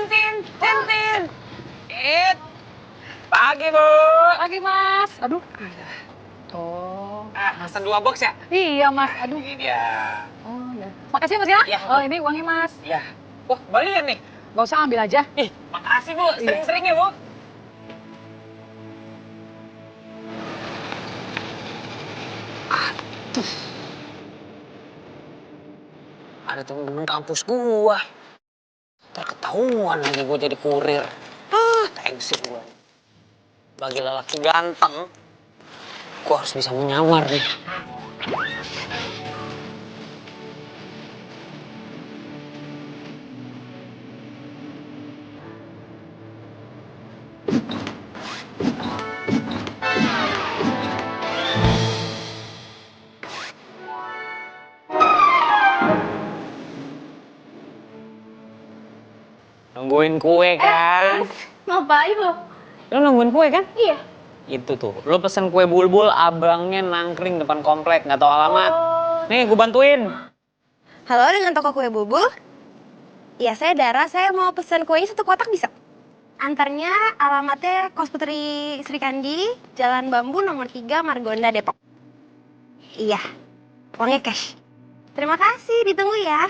Tintin. Pagi, Bu. Pagi, Mas. Aduh. Oh. Pesan 2 box ya? Iya, Mas. Aduh. Ini dia. Oh, ya. Makasih, Mas ya. Iya. Oh, ini uangnya, Mas. Iya. Wah, kembalian nih. Gak usah ambil aja. Ih, makasih, Bu. Sering-sering ya, Bu. Aduh. Ada temen kampus gua. Ntar ketahuan lagi gua jadi kurir. Thanks gua. Bagi lelaki ganteng, gua harus bisa menyamar nih. Nungguin kue kan? Ngapain lo? Lo nungguin kue kan? Iya. Itu tuh, lo pesen kue bulbul, abangnya nangkring depan komplek, nggak tahu alamat. Nih, gue bantuin. Halo, dengan toko kue bubul? Iya, saya Dara. Saya mau pesan kuenya 1 kotak bisa? Antarnya alamatnya Kos Putri Sri Kandi, Jalan Bambu nomor 3, Margonda, Depok. Iya, uangnya cash. Terima kasih, ditunggu ya.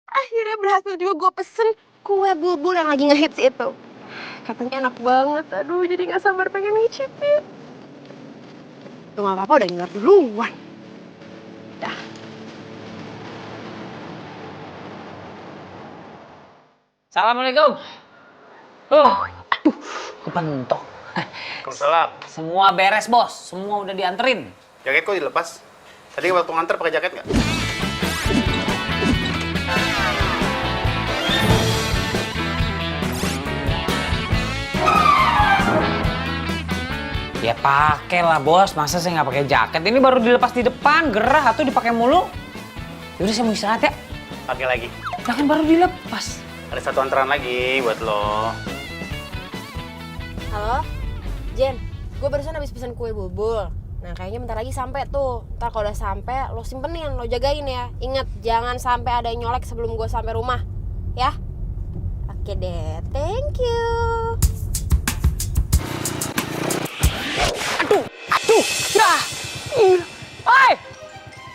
Akhirnya berhasil juga gue pesen kue bulbul yang lagi ngehits itu. Katanya enak banget, aduh jadi gak sabar pengen ngicipin. Tuh gak apa-apa, udah ngiler duluan. Dah. Assalamualaikum. Aduh, kepentok. Waalaikumsalam. Semua beres, Bos. Semua udah dianterin. Jaket kok dilepas? Tadi waktu nganter pakai jaket nggak? Ya pakai lah, Bos. Masa saya nggak pakai jaket? Ini baru dilepas di depan, gerah atau dipakai mulu. Yaudah saya mau istirahat ya. Pakai lagi. Nah, kan baru dilepas. Ada 1 antrean lagi buat lo. Halo, Jen. Gue barusan habis pesen kue bulbul. Nah, kayaknya bentar lagi sampai tuh. Ntar kalau udah sampai, lo simpenin, lo jagain ya. Ingat, jangan sampai ada yang nyolek sebelum gue sampai rumah, ya? Oke deh, thank you. Aduh, ya. Hai.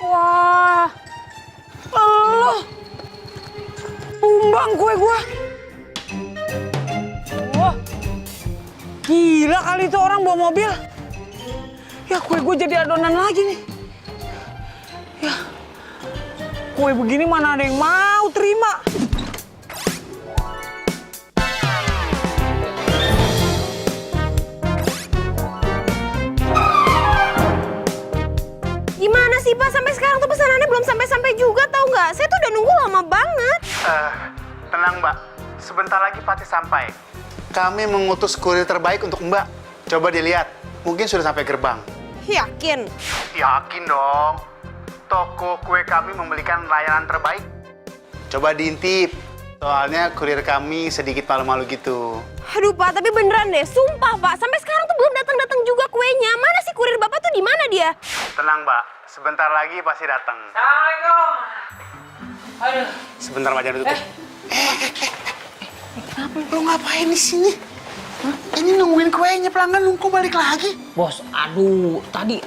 Wah. Allah. Tumbang kue gua. Wah. Gila kali itu orang bawa mobil. Ya kue gua jadi adonan lagi nih. Ya. Kue begini mana ada yang mau terima. Gimana sih, Pak? Sampai sekarang tuh pesanannya belum sampai-sampai juga, tau nggak? Saya tuh udah nunggu lama banget. Tenang Mbak, sebentar lagi pasti sampai. Kami mengutus kurir terbaik untuk Mbak. Coba dilihat, mungkin sudah sampai gerbang. Yakin? Yakin dong. Toko kue kami memberikan layanan terbaik. Coba diintip. Soalnya kurir kami sedikit malu-malu gitu. Aduh, Pak, tapi beneran deh. Sumpah, Pak. Sampai sekarang tuh belum datang-datang juga kuenya. Mana sih kurir Bapak tuh di mana dia? Tenang Mbak, sebentar lagi pasti datang. Assalamualaikum. Aduh. Sebentar Mbak, jangan tutup. Kenapa lo ngapain di sini? Hah? Ini nungguin kuenya, pelanggan nunggu balik lagi. Bos, aduh, tadi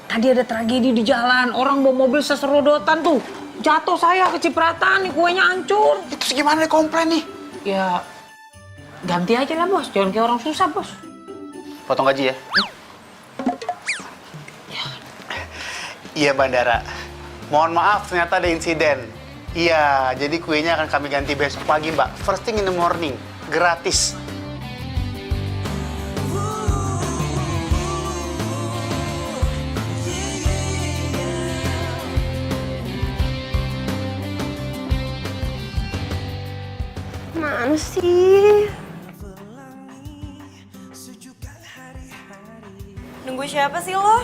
ada tragedi di jalan. Orang bawa mobil seserodotan tuh. Jatuh saya kecipratan nih, kuenya hancur. Itu gimana nih komplain nih? Ya, ganti aja lah, Bos. Jangan kayak orang susah, Bos. Potong gaji ya? Iya, Bandara. Mohon maaf, ternyata ada insiden. Iya, jadi kuenya akan kami ganti besok pagi, Mbak. First thing in the morning. Gratis. Mana sih? Nunggu siapa sih lo?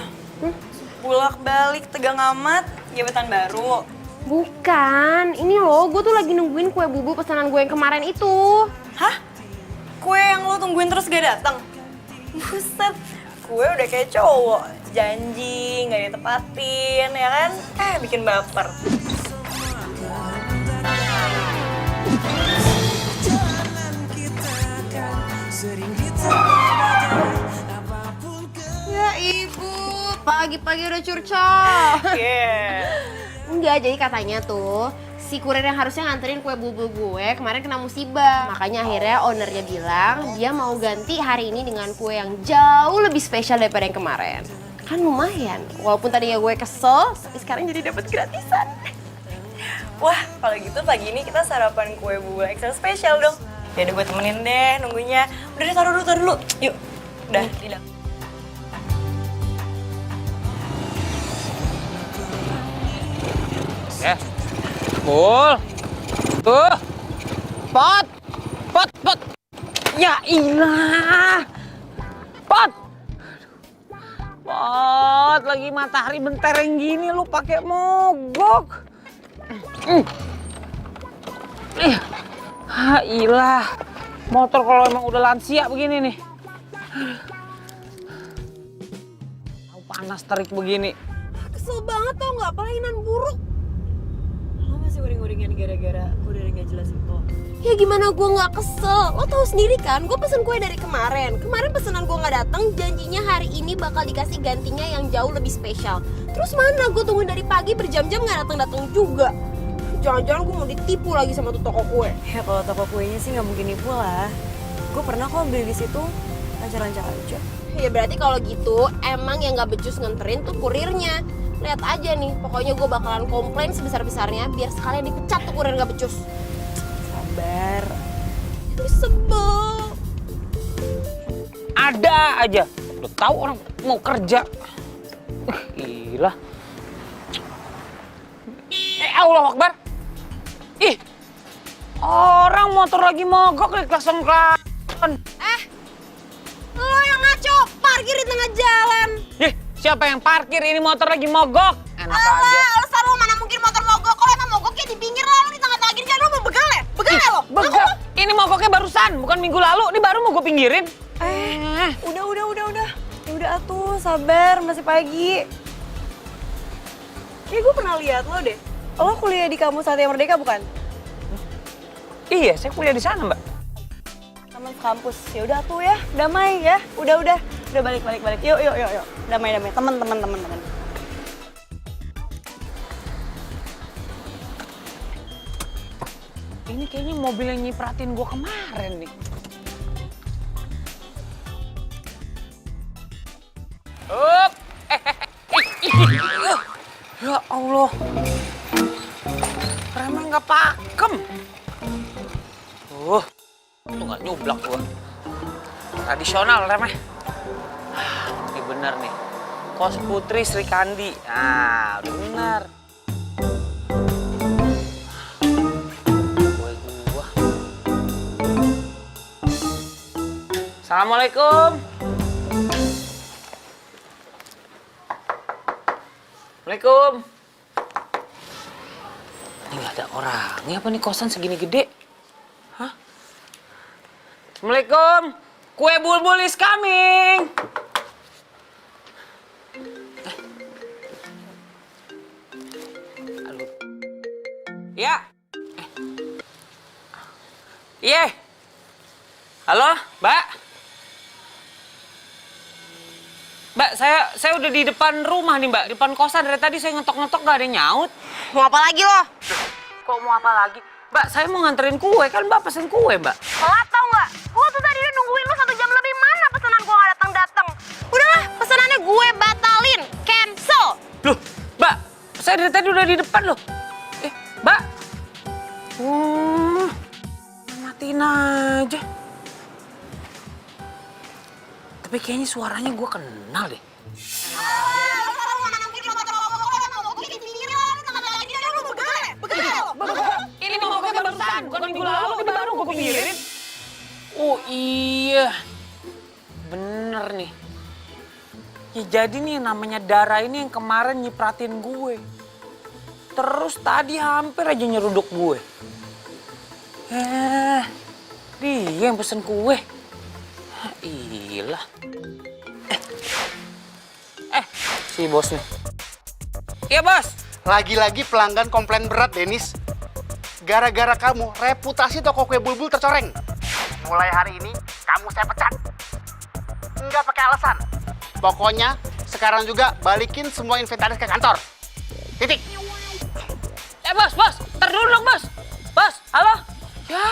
Bolak-balik tegang amat, jabatan baru. Bukan, ini loh, gue tuh lagi nungguin kue bubul pesanan gue yang kemarin itu. Hah? Kue yang lo tungguin terus gak datang? Buset, gue udah kayak cowok. Janji, nggak ditepatin, ya kan? Bikin baper. Ya ibu, pagi-pagi udah curcol. Yeah. Enggak, jadi katanya tuh si kurir yang harusnya nganterin kue bulbul gue kemarin kena musibah. Makanya akhirnya ownernya bilang dia mau ganti hari ini dengan kue yang jauh lebih spesial daripada yang kemarin. Kan lumayan, walaupun tadinya gue kesel, tapi sekarang jadi dapat gratisan. Wah, kalau gitu pagi ini kita sarapan kue bulbul extra spesial dong. Ya udah gue temenin deh nunggunya. Udah deh, taruh dulu. Yuk, udah, di dalam. Ya. Bul. Tuh. Pot. Pot. Ya ilah. Pot. Pot, lagi matahari mentereng gini lu pakai mogok. Ilah. Motor kalau emang udah lansia begini nih. Panas terik begini. Kesel banget tau nggak, pelayanan buruk. Lo masih uring-uringan gara-gara gue udah nggak jelasin kok. Ya gimana gue nggak kesel, lo tahu sendiri kan, gue pesen kue dari kemarin. Kemarin pesanan gue nggak datang, janjinya hari ini bakal dikasih gantinya yang jauh lebih spesial. Terus mana gue tunggu dari pagi berjam-jam nggak datang juga. Jangan-jangan gue mau ditipu lagi sama tuh toko kue. Ya kalau toko kuenya sih nggak mungkin nipu lah. Gue pernah kok beli di situ, lancar-lancar aja. Ya berarti kalau gitu emang yang nggak becus nganterin tuh kurirnya. Lihat aja nih, pokoknya gue bakalan komplain sebesar-besarnya biar sekalian dipecat tuh kurir nggak becus. Sabar. Tapi sebel. Ada aja. Udah tahu orang mau kerja. Gila. Allah Akbar. Ih. Orang motor lagi mogok di klakson-klakson. Lo yang ngaco, parkir di tengah jalan. Siapa yang parkir? Ini motor lagi mogok. Enak aja. Alasan lo mana mungkin motor mogok. Kalau emang mogok ya di pinggir lah, lo di tengah-tengah gini kan lo mau begal ya? Begal ya lo? Begal. Ini mogoknya barusan, bukan minggu lalu. Ini baru mau gue pinggirin. Udah. Ya udah atuh, sabar, masih pagi. Kayak gue pernah lihat lo deh. Lo kuliah di kampus Satya Merdeka bukan? Iya, saya kuliah di sana, Mbak. Taman kampus. Ya udah tuh ya, damai ya. Udah balik. Yuk. Damai. Temen. Ini kayaknya mobil yang nyipratin gue kemarin nih. Up. Ya Allah. Remnya nggak pakem. Tuh nggak nyublak gua. Tradisional remnya. Ini bener nih. Kos Putri Sri Kandi. Nah, udah bener. Gua. Assalamualaikum. Assalamualaikum. Ini nggak ada orangnya apa nih, kosan segini gede? Hah? Assalamualaikum. Kue bulbul is coming. Halo. Ya. Iya. Halo, Mbak. Mbak, saya udah di depan rumah nih, Mbak. Di depan kosan. Dari tadi saya ngetok-ngetok gak ada yang nyaut. Mau apa lagi lo? Kok mau apa lagi? Mbak, saya mau nganterin kue. Kan Mbak pesen kue, Mbak. Telat tau nggak? Gue tuh tadi udah nungguin lo 1 jam lebih, mana pesanan gue nggak datang. Udahlah, pesanannya gue batalin, cancel. Loh, Mbak. Saya dari tadi udah di depan loh. Mbak. Matiin aja. Tapi kayaknya suaranya gue kenal deh. Ini mogoknya barusan, bukan minggu lalu. Ini baru gue pinggirin. Oh iya, bener nih. Ya jadi nih namanya Dara ini yang kemarin nyipratin gue. Terus tadi hampir aja nyeruduk gue. Dia yang pesen kue. Iyalah. si bos nih. Iya bos. Lagi-lagi pelanggan komplain berat, Denis. Gara-gara kamu, reputasi toko kue Bulbul tercoreng. Mulai hari ini, kamu saya pecat. Nggak pakai alasan. Pokoknya, sekarang juga balikin semua inventaris ke kantor. Titik. Bos, ntar dulu dong bos. Bos, halo. Ya.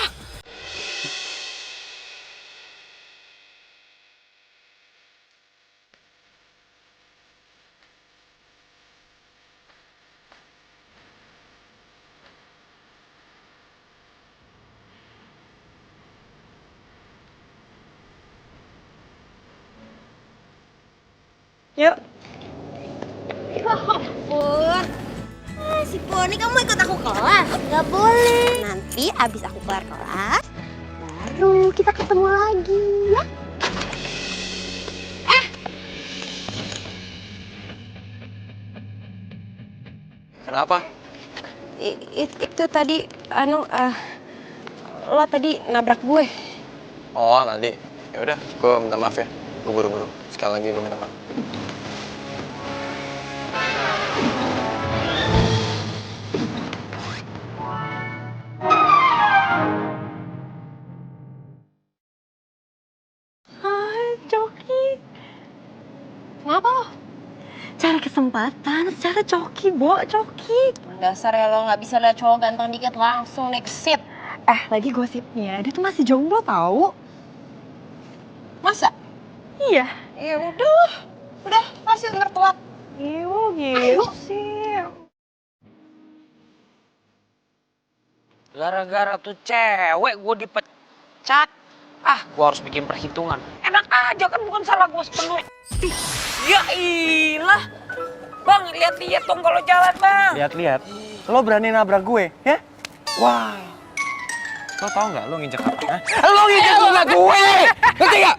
Yuk. Pur. Si Poni, kamu ikut aku kelas? Gak boleh. Nanti abis aku kelar kelas, baru kita ketemu lagi, ya? Kenapa? Itu tadi, lo tadi nabrak gue. Oh, tadi. Ya udah, gue minta maaf ya. Gue buru-buru. Sekali lagi gue minta maaf. Kenapa lo? Cari kesempatan, cara coki, Bo, coki. Dasar ya lo nggak bisa lihat cowok ganteng dikit langsung next seat. Lagi gosipnya, dia tuh masih jomblo tahu. Masa? Iya. Ya udah pasti ntar telat. Gitu sih. Gara-gara tuh cewek gue dipecat. Gue harus bikin perhitungan. Enak aja kan, bukan salah gue sepenuhnya. Ya ilah. Bang, lihat-lihat dong kalau jalan, Bang. Lihat-lihat, lo berani nabrak gue, ya? Wah, lo tau nggak lo nginjek apa? Hah? Lo nginjek bunga gue, ngerti nggak?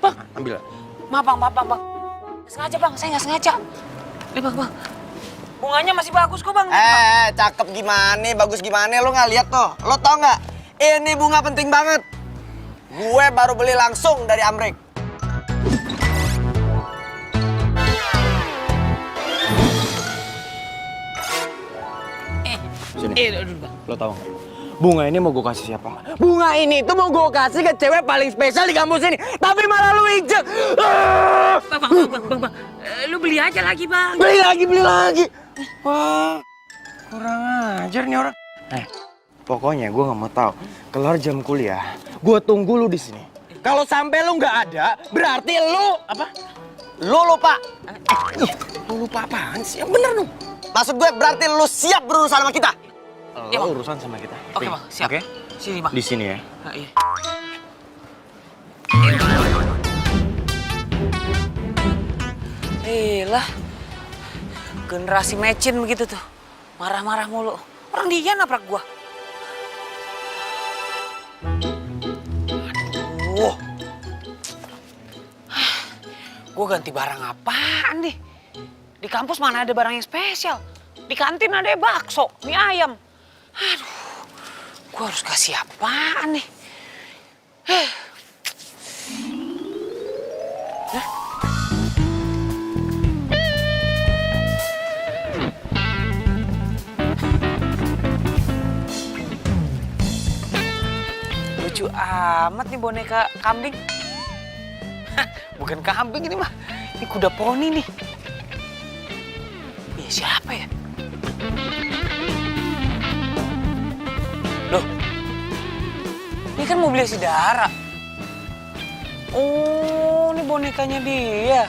Bang. Ambil. Maaf, Bang. Sengaja, Bang. Saya nggak sengaja. Nih, Bang. Bunganya masih bagus kok, Bang. Cakep gimana, bagus gimana, lo nggak lihat tuh? Lo tau nggak? Ini bunga penting banget. Gue baru beli langsung dari Amrik. Sini, Aduh, Bang. lo tau nggak? Bunga ini mau gue kasih siapa nggak? Bunga ini tuh mau gue kasih ke cewek paling spesial di kampus ini, tapi malah lo injek. Bang. Lu beli aja lagi, Bang. Beli lagi. Wah, kurang ajar nih orang. Pokoknya gue nggak mau tahu. Kelar jam kuliah, gue tunggu lu di sini. Kalau sampai lu nggak ada, berarti lu apa? Lo lupa. Lu lupa apaan sih? Yang bener dong. Maksud gue berarti lo siap berurusan sama kita. Iya, Bang. Urusan sama kita. Oke, Bang. Siap. Oke? Sini, Bang. Di sini ya. Iya. Lah, generasi mecin begitu tuh. Marah-marah mulu. Orang dia nabrak gua. Aduh. Gua ganti barang apaan nih? Di kampus mana ada barang yang spesial? Di kantin ada bakso, mie ayam. Aduh, gua harus kasih apaan nih? Lucu amat nih boneka kambing. Bukan kambing ini mah, ini kuda poni nih. Iya siapa ya? Loh, ini kan mobilnya si Dara. Oh, ini bonekanya dia.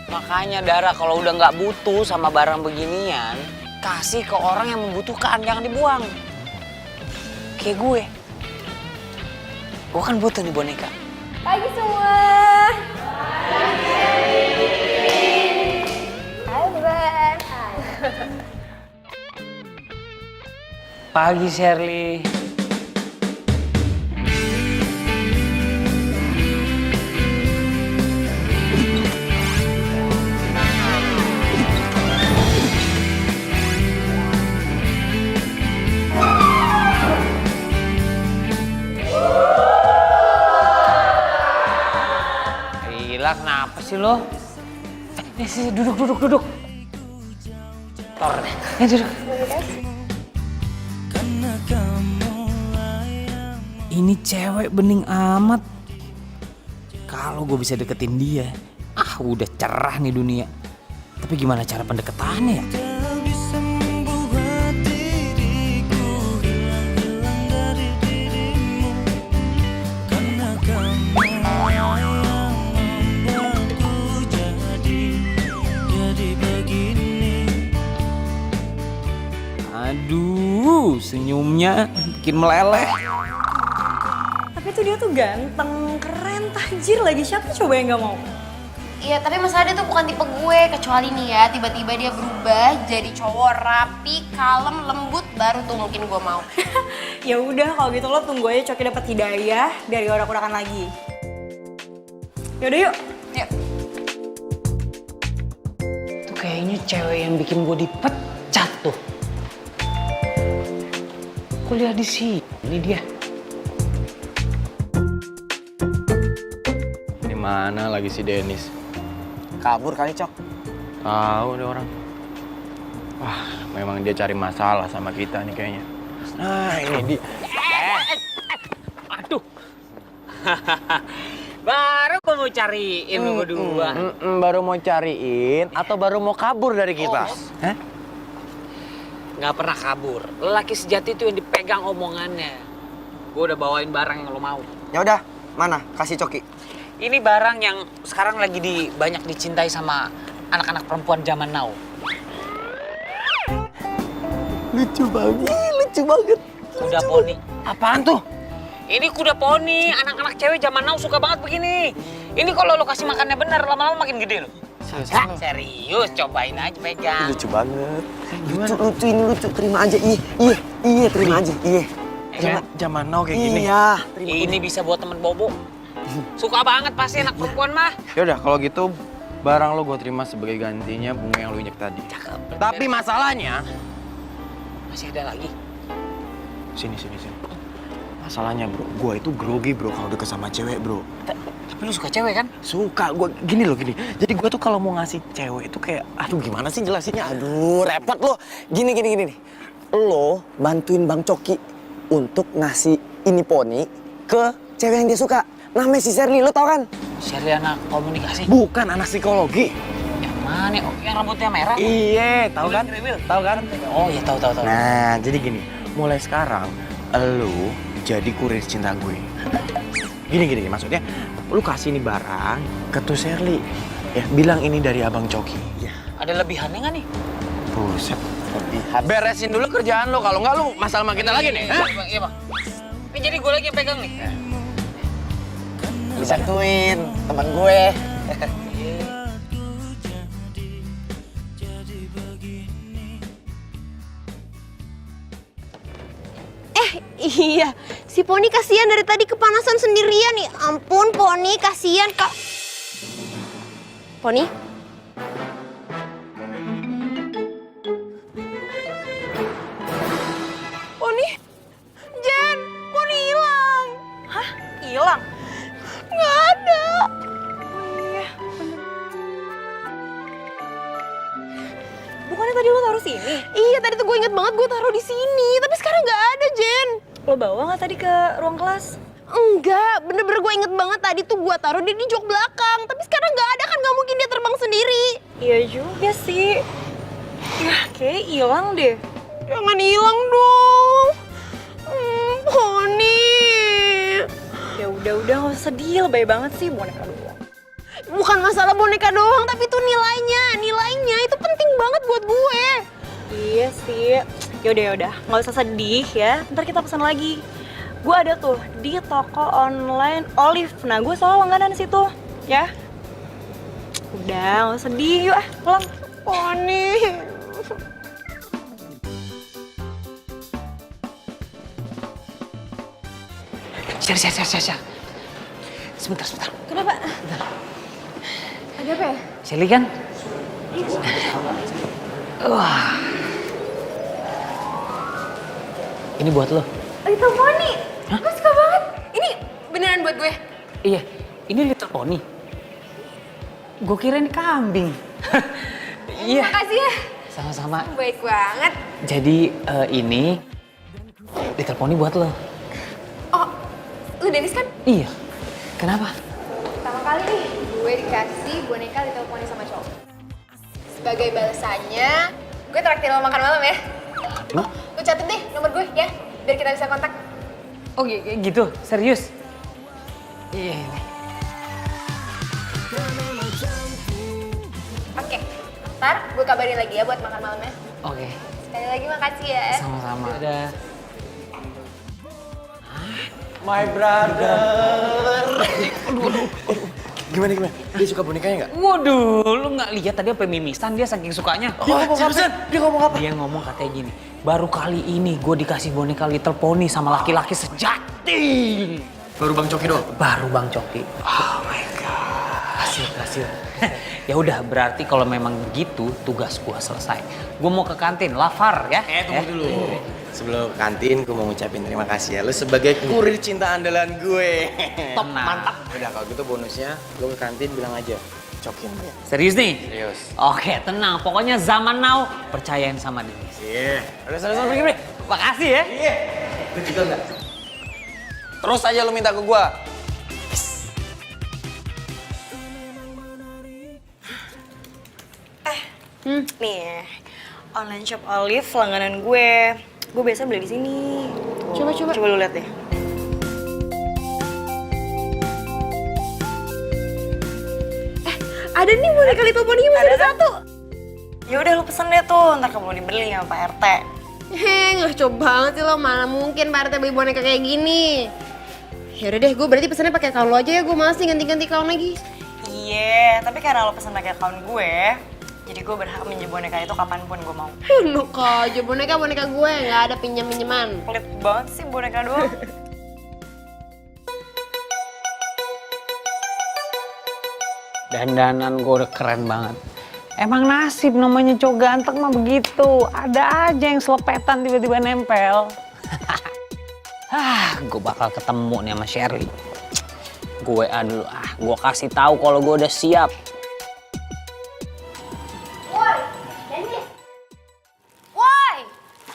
Makanya Dara kalau udah nggak butuh sama barang beginian, kasih ke orang yang membutuhkan, jangan dibuang. Kayak gue. Gue kan butuh nih boneka. Pagi semua. Hai Ben. Pagi Shirley. Gila, kenapa sih lo? Sini, duduk. Tor deh. Duduk. Ini cewek bening amat. Kalau gue bisa deketin dia, udah cerah nih dunia. Tapi gimana cara pendekatannya ya? Aduh, senyumnya bikin meleleh. Tapi tuh dia tuh ganteng, keren, tajir lagi. Siapa coba yang gak mau? Iya, tapi masalah dia tuh bukan tipe gue. Kecuali nih ya, tiba-tiba dia berubah jadi cowok rapi, kalem, lembut, baru tuh mungkin gue mau. Ya udah kalau gitu lo tunggu aja Coki dapat hidayah dari orang-orangan lagi. Yaudah yuk. Yuk. Tuh kayaknya cewek yang bikin gue dipecat tuh. Kuliah di sini dia. Ini mana lagi si Dennis? Kabur kali, Cok. Tahu deh orang. Wah, memang dia cari masalah sama kita nih kayaknya. Nah, ini dia. Aduh. Baru gue mau cariin lu berdua. Baru mau cariin atau baru mau kabur dari kita? Hah? Nggak pernah kabur. Lelaki sejati itu yang dipegang omongannya. Gue udah bawain barang yang lo mau. Ya udah, mana? Kasih Coki. Ini barang yang sekarang lagi banyak dicintai sama anak-anak perempuan zaman now. Lucu banget. Kuda poni. Apaan tuh? Ini kuda poni. Anak-anak cewek zaman now suka banget begini. Ini kalau lo kasih makannya benar, lama-lama makin gede lo. Serius, cobain aja pegang. Lucu banget. Lucu, ini lucu. Terima aja. Iya, terima aja. Iya. Zaman now kayak gini. Iya. Ini bisa buat temen Bobo. Suka banget pasti anak perempuan mah. Ya udah, kalau gitu barang lo gue terima sebagai gantinya bunga yang lo injek tadi. Cakep. Tapi masalahnya, Masih ada lagi. sini. Masalahnya bro, gue itu grogi bro kalau deket sama cewek bro. Tapi lu suka cewek kan? Suka, gue gini. Jadi gue tuh kalau mau ngasih cewek itu kayak, aduh gimana sih jelasinnya? Aduh, repot lo. Gini nih. Lo bantuin Bang Coki untuk ngasih ini poni ke cewek yang dia suka. Namanya si Sherly, lo tau kan? Sherly anak komunikasi. Bukan anak psikologi. Yang mana? Oh, yang rambutnya merah. Iya, tahu kan? Tahu kan? Oh iya tahu. Nah, jadi gini, mulai sekarang lu jadi kurir cinta gue. Gini, maksudnya lu kasih nih barang ke tuh Sherly. Ya, bilang ini dari Abang Coki. Ya. Ada lebihannya nggak nih? Buset, lebihan. Beresin dulu kerjaan lu, kalau nggak lu masalah sama kita lagi nih. Iya bang. Ini jadi gue lagi yang pegang nih. Dibantuin teman gue. Iya, si Poni kasihan dari tadi kepanasan sendirian nih. Ampun Poni, kasihan Kak. Poni? Poni? Jen, Poni hilang. Hah? Hilang? Nggak ada. Bukannya tadi lo taruh sini? Iya, tadi tuh gue inget banget gue taruh di sini. Tapi sekarang nggak ada, Jen. Lo bawa nggak tadi ke ruang kelas? Enggak, bener-bener gue inget banget tadi tuh gue taruh dia di jok belakang. Tapi sekarang nggak ada, kan nggak mungkin dia terbang sendiri. Iya juga sih. Ya, kayak hilang deh. Jangan hilang dong. Poni. Ya udah nggak usah sedih, lebay banget sih boneka doang. Bukan masalah boneka doang, tapi itu nilainya itu penting banget buat gue. Iya sih. Yaudah, nggak usah sedih ya. Ntar kita pesan lagi. Gue ada tuh di toko online Olive. Nah, gue selalu langganan situ, ya. Udah, nggak usah sedih. Yuk, pulang. Poni. Syar. Sebentar. Kenapa? Ada apa ya? Sherly kan? Wah. Ini buat lo. Little Pony. Gue suka banget. Ini beneran buat gue. Iya, ini Little Pony. Gue kira ini kambing. Iya. Makasih ya. Sama-sama. Baik banget. Jadi ini diteleponi buat lo. Oh, lu Dennis kan? Iya. Kenapa? Pertama kali nih gue dikasih boneka diteleponin sama cowok. Sebagai balasannya, gue traktir lo makan malam ya. Lu catet deh nomor gue ya, biar kita bisa kontak. Oh gitu? Serius? Iya. Oke, ntar gue kabarin lagi ya buat makan malamnya. Oke. Sekali lagi makasih ya. Sama-sama. Dadah. My brother. Gimana? Dia suka bonekanya nggak? Waduh, lu nggak lihat tadi apa mimisan dia saking sukanya. Seriusan? Dia ngomong apa? Dia ngomong katanya gini, baru kali ini gue dikasih boneka Little Pony sama laki-laki sejati. Baru Bang Coki doang? Baru Bang Coki. Oh my god. Hasil. Ya udah, berarti kalau memang gitu tugas gue selesai. Gue mau ke kantin, Lafar ya. Tunggu dulu. Sebelum ke kantin, gue mau ngucapin terima kasih ya. Lu sebagai kurir cinta andalan gue. Top, mantap. Udah kalau gitu bonusnya, lu ke kantin bilang aja. Cokin ya. Serius nih? Serius. Oke, tenang. Pokoknya zaman now, percayain sama Dennis. Iya. Udah, pergi. Makasih ya. Iya. Lu juga enggak? Terus aja lu minta ke gue. Nih, online shop Olive langganan gue. Gue biasa beli di sini. Tuh. Coba lu lihat deh. Ada nih boneka Little Pony masih ada satu. Ya udah lu pesen deh tuh, ntar kamu dibeli sama Pak RT. Ngaco banget sih lo, mana mungkin Pak RT beli boneka kayak gini. Ya udah deh, gue berarti pesannya pakai account lo aja ya, gue malas nih ganti-ganti account lagi. Iya, tapi karena lo pesen pakai account gue, jadi gue berhak minjem boneka itu kapanpun gue mau. Enak aja, boneka gue, nggak ada pinjam-pinjaman. Pelit banget sih boneka doang. Dandanan gue udah keren banget. Emang nasib namanya cowok ganteng mah begitu. Ada aja yang selepetan tiba-tiba nempel. Gue bakal ketemu nih sama Shirley. Gue dulu, gue kasih tahu kalau gue udah siap. Woi, Dennis. Woi,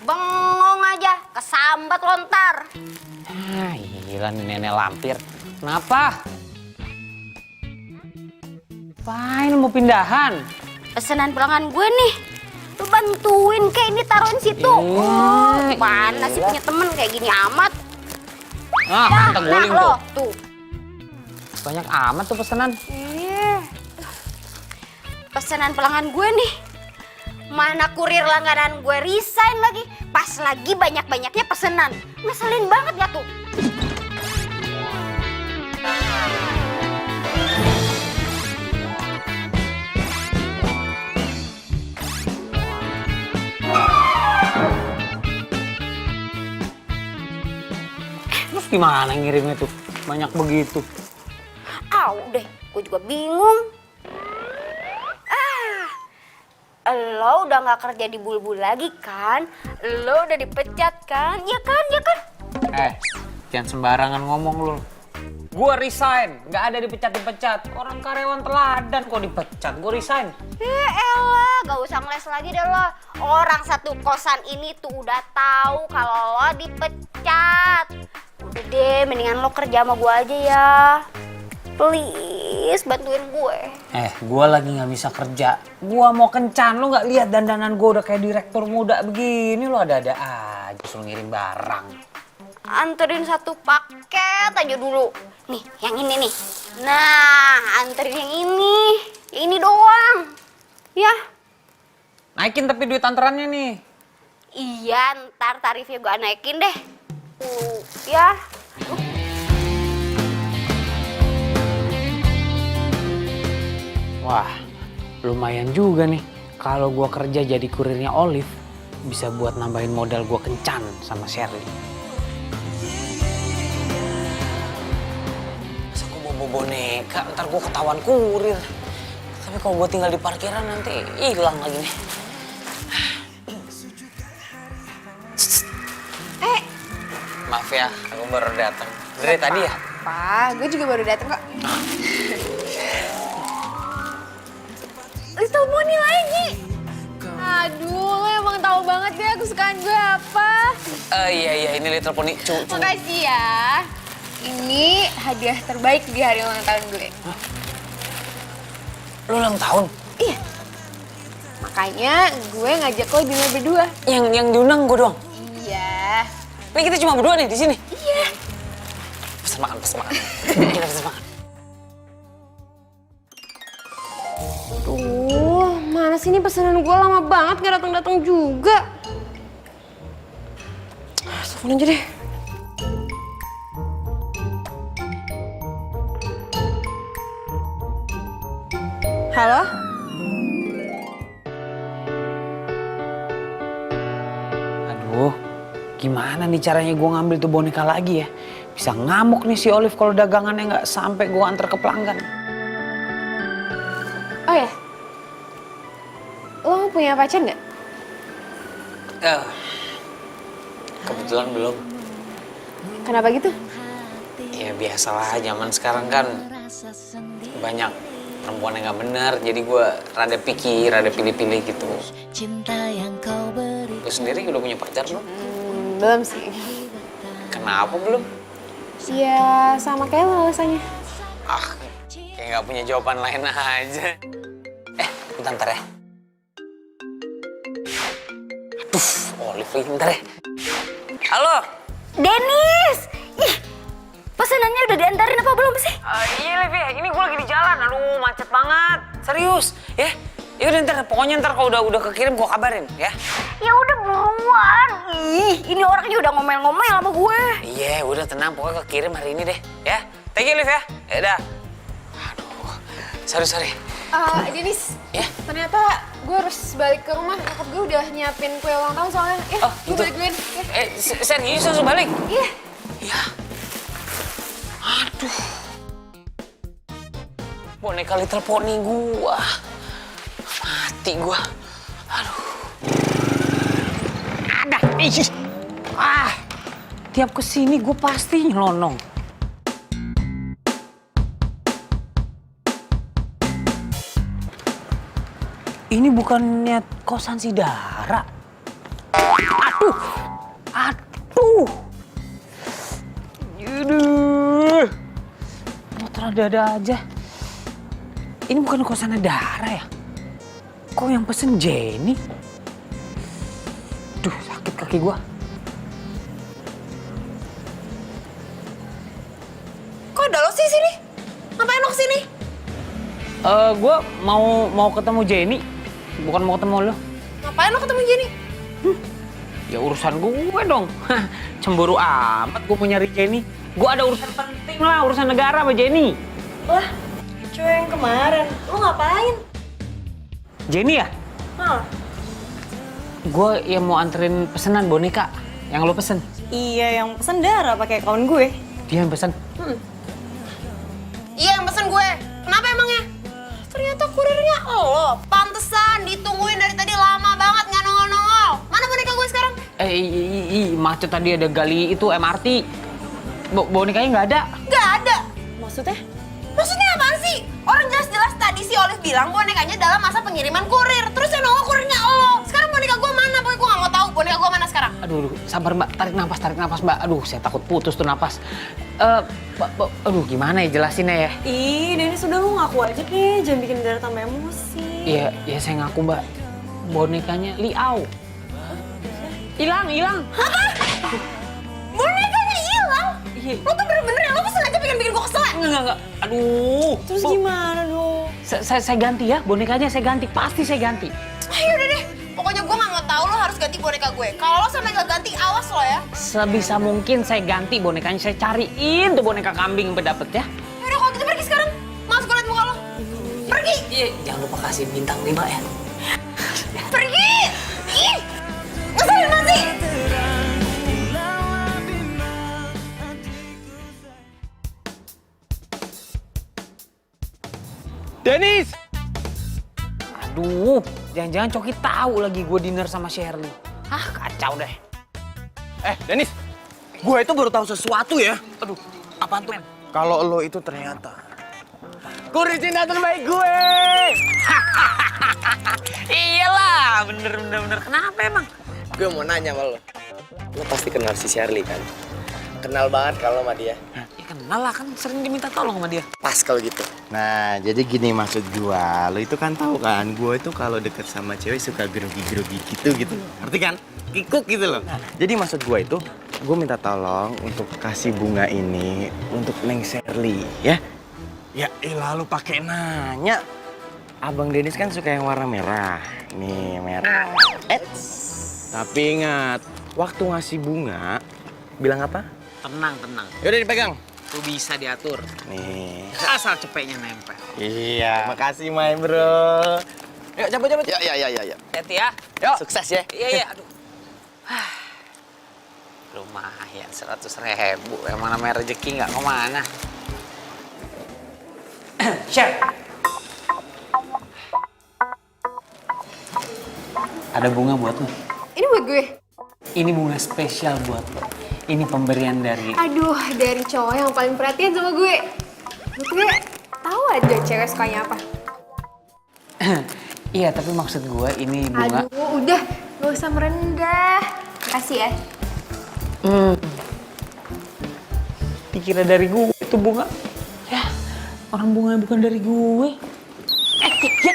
bengong aja, kesambat lontar. Gila nih nenek lampir. Kenapa? Apain mau pindahan? Pesanan pelanggan gue nih. Lu bantuin kayak ini taruhin situ. Mana sih punya temen kayak gini amat. Kita guling lo, tuh. Banyak amat tuh pesanan. Iya. Pesanan pelanggan gue nih. Mana kurir langganan gue resign lagi. Pas lagi banyak-banyaknya pesanan. Ngeselin banget gak tuh? Terus gimana ngirimnya tuh? Banyak begitu. Udah, gue juga bingung. Lo udah gak kerja di Bulbul lagi kan? Lo udah dipecat kan? Ya kan? Jangan sembarangan ngomong lo. Gue resign, nggak ada dipecat-dipecat. Orang karyawan teladan kok dipecat, gue resign. Ya elah, gak usah ngeles lagi deh lo. Orang satu kosan ini tuh udah tahu kalau lo dipecat. Udah deh, mendingan lo kerja sama gue aja ya. Please, bantuin gue. Gue lagi nggak bisa kerja. Gue mau kencan, lo nggak lihat dandanan gue udah kayak direktur muda begini. Lo ada-ada aja suruh ngirim barang. Anterin satu paket aja dulu. Nih, yang ini nih. Nah, anterin yang ini. Yang ini doang. Ya. Naikin tapi duit anterannya nih. Iya, ntar tarifnya gue naikin deh. Ya. Wah, lumayan juga nih. Kalau gue kerja jadi kurirnya Olive, bisa buat nambahin modal gue kencan sama Shirley. Masa gue bawa boneka, ntar gue ketahuan kurir. Tapi kalau gue tinggal di parkiran nanti hilang lagi nih. Maaf ya, aku baru datang. Dari tadi ya? Pak, gue juga baru datang kok. Little Pony lagi. Aduh, lo emang tahu banget deh kesukaan gue apa. Iya, ini Little Pony. Makasih ya. Ini hadiah terbaik di hari ulang tahun gue. Lu ulang tahun? Iya. Makanya gue ngajak lo dinner berdua. Yang diundang gue doang? Iya. Ini kita cuma berdua nih di sini? Iya. Pesen makan. Kita pesen makan. Duh, mana sih ini pesanan gue lama banget gak datang-datang juga. Telepon aja deh. Halo? Aduh, gimana nih caranya gue ngambil tuh boneka lagi ya? Bisa ngamuk nih si Olive kalau dagangannya nggak sampai gue antar ke pelanggan. Oh ya? Lo punya pacar nggak? Kebetulan belum. Kenapa gitu? Ya biasalah, zaman sekarang kan banyak perempuan yang nggak bener, jadi gue rada picky, rada pilih-pilih gitu. Lu sendiri udah punya pacar belum? Belum sih. Kenapa belum? Ya sama kayak lo alasannya. Kayak nggak punya jawaban lain aja. Bentar ya. Aduh, Olive lagi, bentar ya. Halo? Denis! Ih, pesanannya udah diantarin apa belum sih? Iya, Liv ya. Ini gue lagi di jalan. Aduh, macet banget. Serius, ya. Ya udah ntar, pokoknya ntar kalau udah kekirim gue kabarin, ya. Ya udah buruan. Ih, ini orangnya udah ngomel-ngomel sama gue. Iya, udah tenang. Pokoknya kekirim hari ini deh, ya. Thank you, Liv ya. Ya udah. Aduh, sorry. Denis, Ya. ternyata gue harus balik ke rumah. Nyokap gue udah nyiapin kue ulang tahun soalnya. Oh, gue gitu. balik duluan. Ya. Serius langsung balik? Iya. Ya. Aduh. Boneka Little Pony gua. Mati gua. Aduh. Ada. Tiap kesini gua pasti nyelonong. Ini bukannya kosan si Dara. Aduh. Motor ada aja. Ini bukan kosannya Dara ya? Kok yang pesen Jenny? Duh, sakit kaki gua. Kok ada lo sih sini? Ngapain lo kesini? Gua mau ketemu Jenny, bukan mau ketemu lo. Ngapain lo ketemu Jenny? Ya urusan gue dong. Cemburu amat gue mau nyari Jenny. Gue ada urusan penting lah, urusan negara sama Jenny. Lah, cewek yang kemarin, lu ngapain? Jenny ya? Hah? Gue yang mau anterin pesanan boneka yang lo pesen. Iya, yang pesen Dara pakai kawan gue. Dia yang pesen. Iya yang pesen gue. Kenapa emangnya? Ternyata kurirnya lo. Pantesan ditungguin dari tadi lama banget nggak nongol-nongol. Mana boneka gue sekarang? Macet tadi ada gali itu MRT. Bonekanya nggak ada. Nggak ada. Maksudnya? Maksudnya apaan sih? Orang jelas-jelas tadi si Olive bilang bonekanya dalam masa pengiriman kurir. Terus yang nongol kurirnya lo. Sekarang boneka gue mana? Pokoknya gue nggak mau tahu boneka gue mana sekarang. Aduh, sabar Mbak. Tarik nafas Mbak. Aduh, saya takut putus tuh napas. Aduh, gimana ya jelasinnya ya? Ih, Denis udah lu ngaku aja deh, jangan bikin Dara tambah emosi. Iya, saya ngaku Mbak. Bonekanya Liau. Hilang. Bonekanya hilang? Iya. Lo tuh bener-bener ya, lo pesen aja pengen bikin gue kesel. Enggak. Aduh. Terus gimana dong? Saya ganti ya, bonekanya saya ganti. Pasti saya ganti. Udah deh. Pokoknya gue nggak mau tahu lo harus ganti boneka gue. Kalau lo sampai nggak ganti, awas lo ya. Sebisa mungkin saya ganti bonekanya. Saya cariin tuh boneka kambing sampai dapet ya. Yaudah kalau gitu pergi sekarang. Males gue liat muka lo. Pergi. Iya, jangan lupa kasih bintang 5 ya. Pergi. Ih. Ngeselin banget sih. Denis! Aduh, jangan-jangan Coki tahu lagi gue dinner sama Shirley. Kacau deh. Denis, gue itu baru tahu sesuatu ya. Aduh, apaan tuh? Kalau lo itu ternyata Kurir cinta terbaik gue. Iyalah, bener. Kenapa emang? Gue mau nanya sama lo. Lo pasti kenal si Shirley kan? Kenal banget kalau sama dia. Ya kenal lah, kan sering diminta tolong sama dia. Pas kalau gitu. Nah, jadi gini maksud gua. Lo itu kan tahu kan, gua itu kalau deket sama cewek suka grogi-grogi gitu. Ngerti kan? Kikuk gitu loh. Jadi maksud gua itu, gua minta tolong untuk kasih bunga ini untuk Neng Shirley, ya? Ya elah lu pakai nanya. Abang Dennis kan suka yang warna merah. Nih, merah. Tapi ingat, waktu ngasih bunga, bilang apa? Tenang. Yaudah dipegang. Tuh bisa diatur. Nih. Asal cepetnya nempel. Iya. Makasih, my bro. Yuk, cabut. Ya. Hati ya. Yuk. Sukses ya. Iya, aduh. Lumayan 100.000. Yang mana namanya rezeki nggak kemana. Share. Ada bunga buat lo. Ini buat gue. Ini bunga spesial buat lo. Ini pemberian dari... Aduh, dari cowok yang paling perhatian sama gue. Gue tahu aja cewek sukanya apa. Iya, tapi maksud gue ini bunga... Aduh, udah. Gak usah merendah. Makasih ya. Dikira dari gue itu bunga. Ya, orang bunganya bukan dari gue. Ya.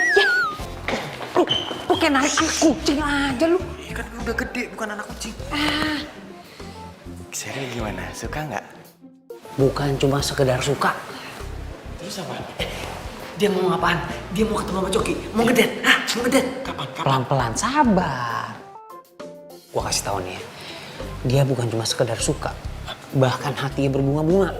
Lu kayak narik kucing aja lu. Kan lu udah gede, bukan anak kucing. Shirley gimana? Suka nggak? Bukan cuma sekedar suka. Terus apa? Dia mau apaan? Dia mau ketemu sama Coki. Mau ngedet. Mau ngedet. Kapan? Pelan-pelan, sabar. Gua kasih tau nih ya. Dia bukan cuma sekedar suka. Bahkan hatinya berbunga-bunga.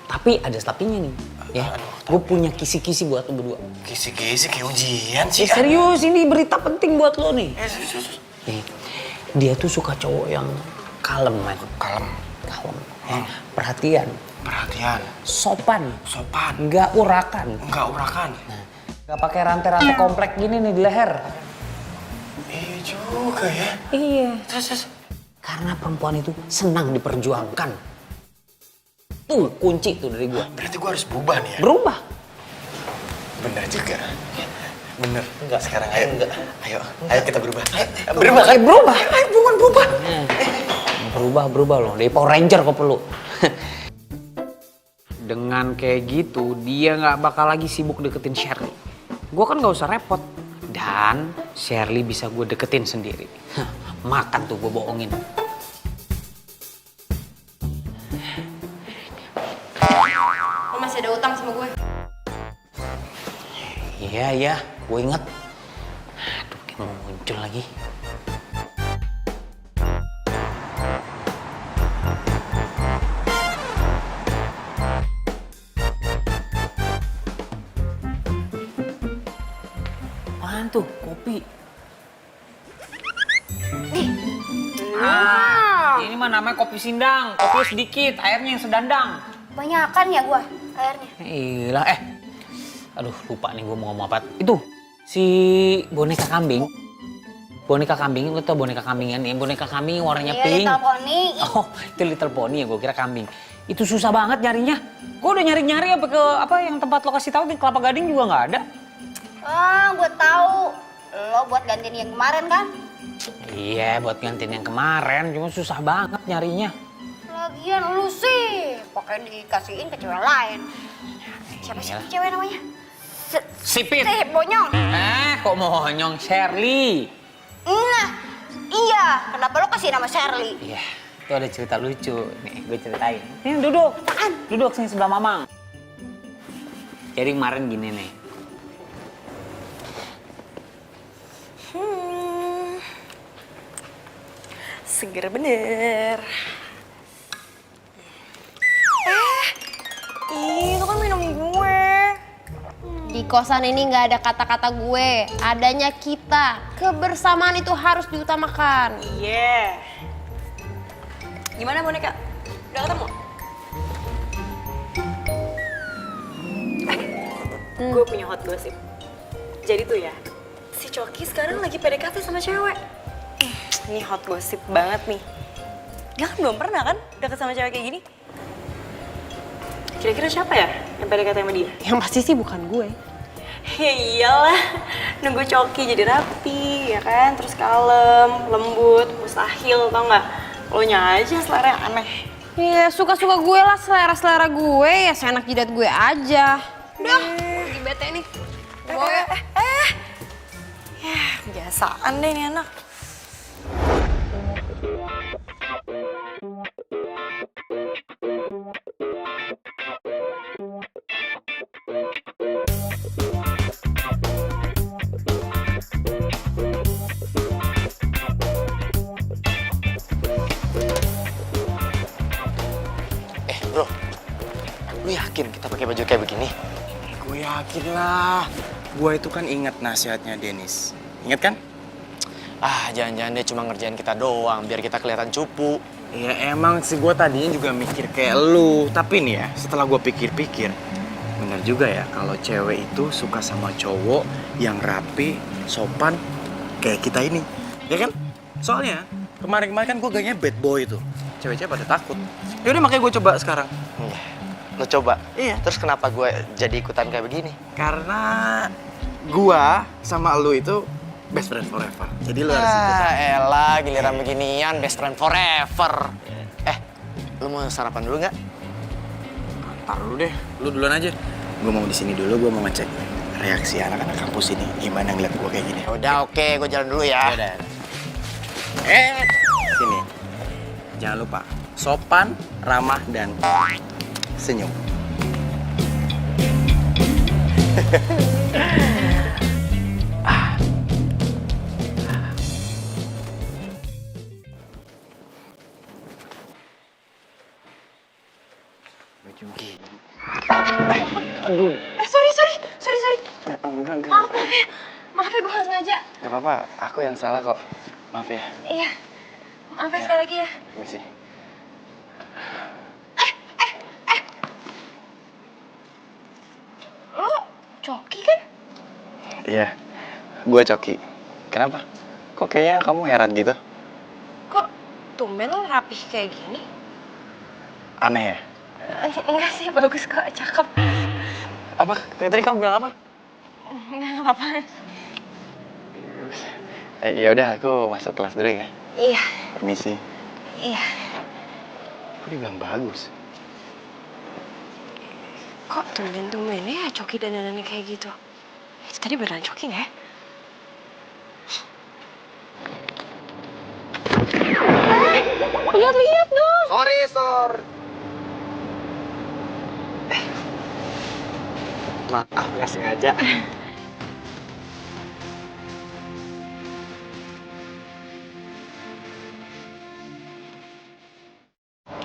Tapi ada tapinya nih. Ya, gue punya kisi-kisi buat lo berdua. Kisi-kisi kayak ujian sih. Serius, ini berita penting buat lo nih. Nih, dia tuh suka cowok yang kalem, man. Kalem. Perhatian. Sopan. Nggak urakan. Nah, nggak pakai rantai-rantai komplek gini nih di leher. Iya juga ya. Iya. Terus. Karena perempuan itu senang diperjuangkan. Tuh kunci tuh dari gua. Berarti gua harus berubah nih ya? Berubah. Bener juga. Bener. Enggak, sekarang ayo. Enggak. Ayo kita berubah. Berubah. Ayo berubah. Berubah loh. Dari Power Ranger kok perlu. Dengan kayak gitu, dia nggak bakal lagi sibuk deketin Shirley. Gua kan nggak usah repot. Dan Shirley bisa gue deketin sendiri. Makan tuh gue bohongin. Lo masih ada utang sama gue. Iya, gue inget. Aduh, kayak mau muncul lagi. Apaan tuh? Kopi. Ini mah namanya kopi sindang. Kopi sedikit, airnya yang sedandang. Banyakan ya gue airnya. Iyalah, aduh lupa nih gue mau ngomong apa. Itu, si boneka kambing. Boneka kambing, lu tau boneka kambingan nih? Boneka kambing warnanya pink. Little Pony. Oh, itu Little Pony ya, gue kira kambing. Itu susah banget nyarinya. Gue udah nyari-nyari apa yang tempat lo kasih tahu di Kelapa Gading juga nggak ada. Gue tahu. Lo buat gantiin yang kemarin kan? Iya, buat gantiin yang kemarin, cuma susah banget nyarinya. Lagian lu sih pakai dikasihin ke cewek lain. Siapa sih Iyalah. cewek namanya? Sipit. Bonyong. Kok monyong Shirley? Nah, iya. Kenapa lo kasih nama Shirley? Iya, itu ada cerita lucu. Nih, gue ceritain. Nih, duduk. Apaan? Duduk sini sebelah Mamang. Jadi kemarin gini nih. Seger bener. Itu kan minum gue. Di kosan ini nggak ada kata-kata gue, adanya kita. Kebersamaan itu harus diutamakan. Iya. Gimana boneka? Udah ketemu? Gue punya hot gossip. Jadi tuh ya, si Coki sekarang lagi PDKT sama cewek. Ini hot gossip banget nih. Dia kan belum pernah kan deket sama cewek kayak gini? Kira-kira siapa ya yang PDKT sama dia? Yang pasti sih bukan gue. Ya iyalah, nunggu Coki jadi rapi, ya kan? Terus kalem, lembut, mustahil, tau nggak? Lo nya aja selera aneh. Ya suka-suka gue lah, selera-selera gue ya seenak jidat gue aja. Udah, lagi bete nih. Ya, kebiasaan deh nih anak. Bro, lu yakin kita pakai baju kayak begini? Gue yakin lah. Gue itu kan inget nasihatnya Dennis. Ingat kan? Ah, jangan-jangan dia cuma ngerjain kita doang biar kita kelihatan cupu. Ya emang sih gue tadinya juga mikir kayak lu. Tapi nih ya, setelah gue pikir-pikir, bener juga ya kalau cewek itu suka sama cowok yang rapi, sopan, kayak kita ini. Ya kan? Soalnya kemarin-kemarin kan gue gayanya bad boy tuh. Cewek-cewek pada takut. Yaudah makanya gue coba sekarang. Lo coba? Iya. Terus kenapa gue jadi ikutan kayak begini? Karena gua sama lu itu best friend forever. Jadi lu harus ikutan. Elah, giliran beginian best friend forever. Lu mau sarapan dulu nggak? Ntar dulu deh, lu duluan aja. Gua mau di sini dulu, gua mau ngecek reaksi anak-anak kampus ini. Gimana ngeliat gua kayak gini. Udah oke, gue jalan dulu ya. Yaudah. Sini. Jangan lupa, sopan, ramah, dan senyum. Sorry. Enggak. Maaf ya, gue gak sengaja. Gak apa-apa, aku yang salah kok. Maaf ya. Iya, maaf ya sekali lagi ya. Permisi. Lo Coki kan? Iya, gue Coki. Kenapa? Kok kayaknya kamu heran gitu? Kok tumben lo rapih kayak gini? Aneh ya? Enggak sih, bagus kok, cakep. Apa? Tadi kamu bilang apa? Enggak apa-apa. Ya udah, aku masuk kelas dulu ya. Iya, Permisi. iya. Aku dibilang bagus. Kok tumben-tumbennya ya Coki dandanannya kayak gitu? Itu tadi beneran Coki nggak ya? Lihat dong! Sorry. Maaf, nggak sengaja.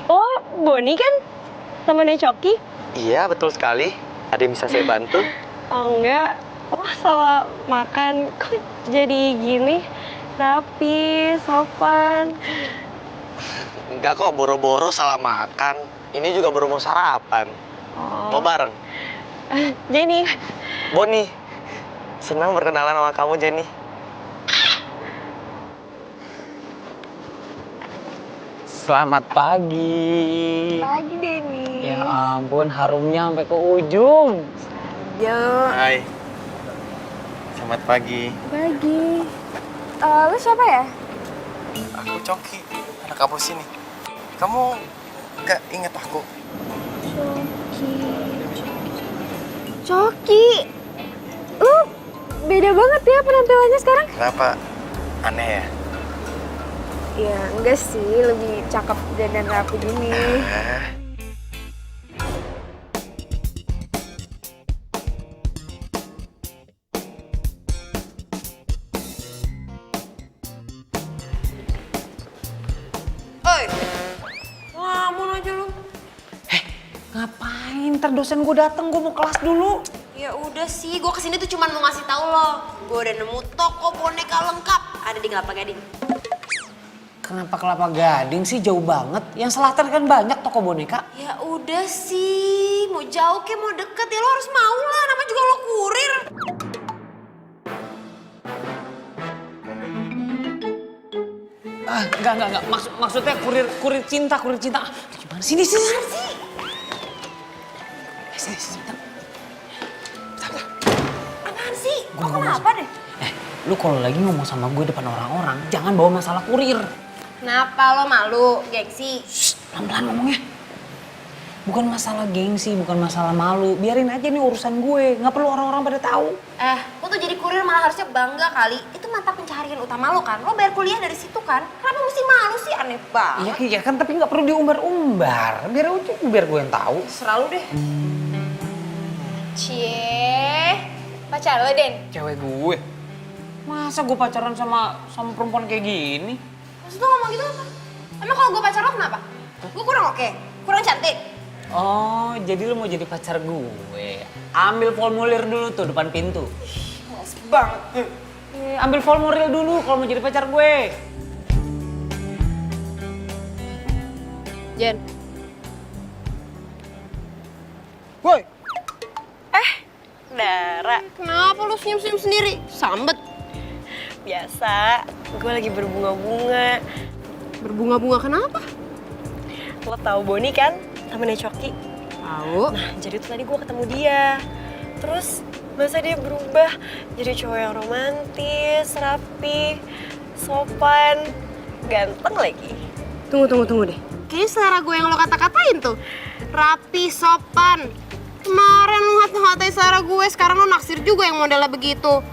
Oh, Boni kan? Temennya Coki? Iya, betul sekali. Ada yang bisa saya bantu? Oh enggak, oh salah makan. Kok jadi gini? Rapi, sopan. Enggak kok, boro-boro salah makan. Ini juga baru mau sarapan. Oh. Mau bareng? Jenny. Boni, senang berkenalan sama kamu, Jenny. Selamat pagi. Pagi, Denny. Ya ampun, harumnya sampai ke ujung. Ya, Hai. Selamat pagi. pagi. Lu siapa ya? Aku Coki, anak kampus sini. Kamu nggak inget aku? Coki. Lu beda banget ya penampilannya sekarang. Kenapa? Aneh ya? Ya enggak sih, lebih cakep dan rapi gini. Oi, ngelamun aja lu. Ngapain? Ntar dosen gue dateng, gue mau kelas dulu. Ya udah sih, gue kesini tuh cuman mau ngasih tahu lo. Gue udah nemu toko boneka lengkap ada di Kelapa Gading. Kenapa Kelapa Gading sih jauh banget? Yang Selatan kan banyak toko boneka. Ya udah sih, mau jauh ke mau deket ya lo harus mau lah, namanya juga lo kurir. Enggak. Maksudnya kurir cinta. Ah, gimana sih ini sih? Apaan sih? Lo kenapa deh? Lu kalau lagi ngomong sama gue depan orang-orang, jangan bawa masalah kurir. Kenapa lo malu, gengsi? Pelan-pelan ngomongnya. Bukan masalah gengsi, bukan masalah malu. Biarin aja nih urusan gue. Nggak perlu orang-orang pada tahu. Lo tuh jadi kurir malah harusnya bangga kali. Itu mata pencaharian utama lo kan. Lo bayar kuliah dari situ kan. Kenapa mesti malu sih? Aneh banget. Iya kan, tapi nggak perlu diumbar-umbar. Biar gue yang tahu. Selalu deh. Cie, pacar lo, Den? Cewek gue. Masa gue pacaran sama perempuan kayak gini? Maksud lo ngomong gitu apa? Emang kalau gue pacar lo kenapa? Gue kurang oke? Kurang cantik? Oh, jadi lu mau jadi pacar gue. Ambil formulir dulu tuh depan pintu. Males banget. Ambil formulir dulu kalau mau jadi pacar gue. Jen. Woi, Dara, Kenapa lu senyum-senyum sendiri? Sambet. biasa. Gue lagi berbunga-bunga. Berbunga-bunga kenapa? Lo tahu Boni kan? Temennya Coki. Tahu. Nah, jadi tuh tadi gue ketemu dia. Terus masa dia berubah jadi cowok yang romantis, rapi, sopan, ganteng lagi. Tunggu deh. Kayaknya selera gue yang lo kata-katain tuh. Rapi, sopan. Kemarin lu ngatain selera gue, sekarang lo naksir juga yang modelnya begitu.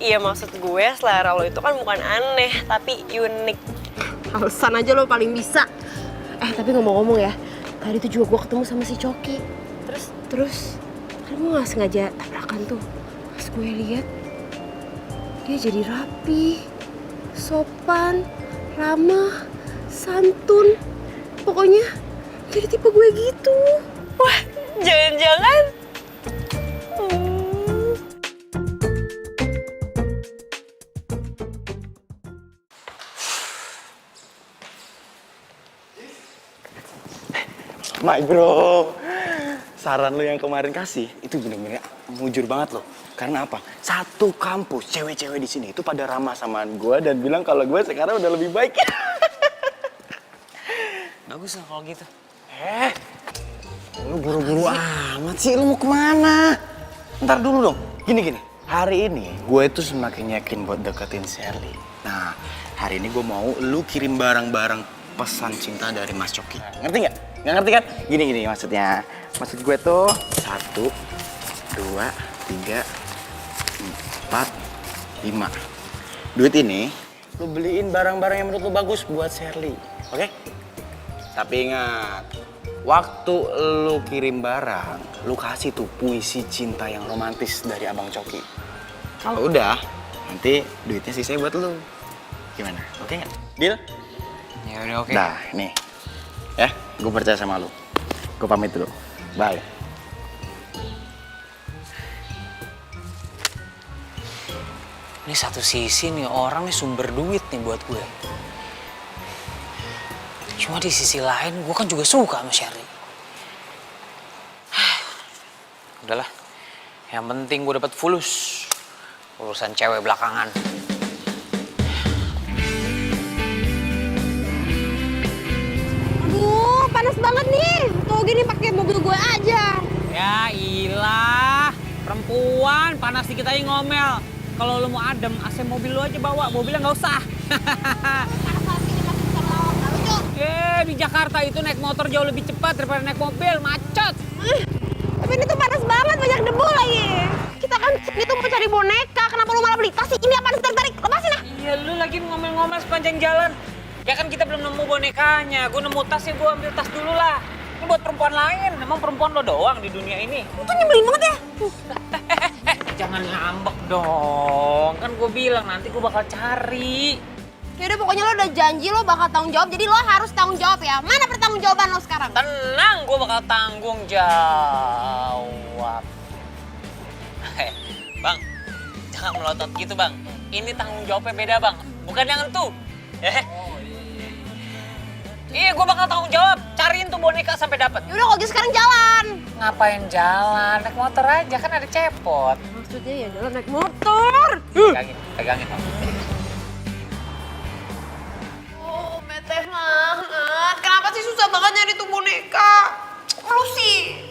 Iya, maksud gue selera lo itu kan bukan aneh, tapi unik. Alasan aja lo paling bisa. Tapi ngomong-ngomong ya, tadi tuh juga gue ketemu sama si Coki. Terus kan gue gak sengaja tabrakan tuh. Pas gue lihat, dia jadi rapi, sopan, ramah, santun. Pokoknya jadi tipe gue gitu. Wah, jangan-jangan my bro. Saran lu yang kemarin kasih itu bener-bener mujur banget loh. Karena apa? Satu kampus cewek-cewek di sini itu pada ramah sama gue dan bilang kalau gue sekarang udah lebih baik. Bagus lah kalau gitu. Lu buru-buru amat sih, lu mau kemana? Ntar dulu dong, gini. Hari ini gue itu semakin yakin buat deketin Sherly. Nah, hari ini gue mau lu kirim barang-barang pesan cinta dari Mas Coki. Ngerti nggak? Nggak ngerti kan? Gini maksudnya. Maksud gue tuh 1, 2, 3, 4, 5. Duit ini lu beliin barang-barang yang menurut lu bagus buat Sherly, oke? Tapi ingat, waktu lu kirim barang, lu kasih tuh puisi cinta yang romantis dari Abang Coki. Kalau udah, nanti duitnya sisanya buat lu. Gimana? Oke nggak? Deal? Ya udah oke. Nah, nih. Ya, gue percaya sama lu. Gue pamit dulu. Bye. Ini satu sisi nih orang nih sumber duit nih buat gue. Cuma di sisi lain gue kan juga suka sama Sherly. Udahlah, yang penting gue dapat fulus. Urusan cewek belakangan. Aduh, panas banget nih. Tuh gini pakai mobil gue aja. Ya ilah, perempuan panas dikit aja ngomel. Kalau lu mau adem, AC mobil lu aja bawa, mobilnya nggak usah. Di Jakarta itu naik motor jauh lebih cepat daripada naik mobil, macet. Tapi ini tuh panas banget, banyak debu lagi. Kita kan itu mau cari boneka, kenapa lu malah beli tas sih? Ini apaan tarik? Lepasin ah. Iya, lu lagi ngomel-ngomel sepanjang jalan. Ya kan kita belum nemu bonekanya, gue nemu tasnya, gue ambil tas dulu lah. Ini buat perempuan lain, emang perempuan lo doang di dunia ini. Lu tuh nyebelin banget ya. Jangan ngambek dong, kan gue bilang nanti gue bakal cari. Yaudah pokoknya lo udah janji lo bakal tanggung jawab, jadi lo harus tanggung jawab ya. Mana pertanggungjawaban lo sekarang? Tenang, gue bakal tanggung jawab. Bang, jangan melotot gitu bang. Ini tanggung jawabnya beda bang, bukan yang itu. Iya, gue bakal tanggung jawab. Cariin tuh boneka sampai dapat. Yaudah kalau gitu sekarang jalan. Ngapain jalan? Naik motor aja, kan ada cepot. Maksudnya ya jalan naik motor. Pegangin. Oh, bete banget. Kenapa sih susah banget nyari tuh boneka? Lu sih.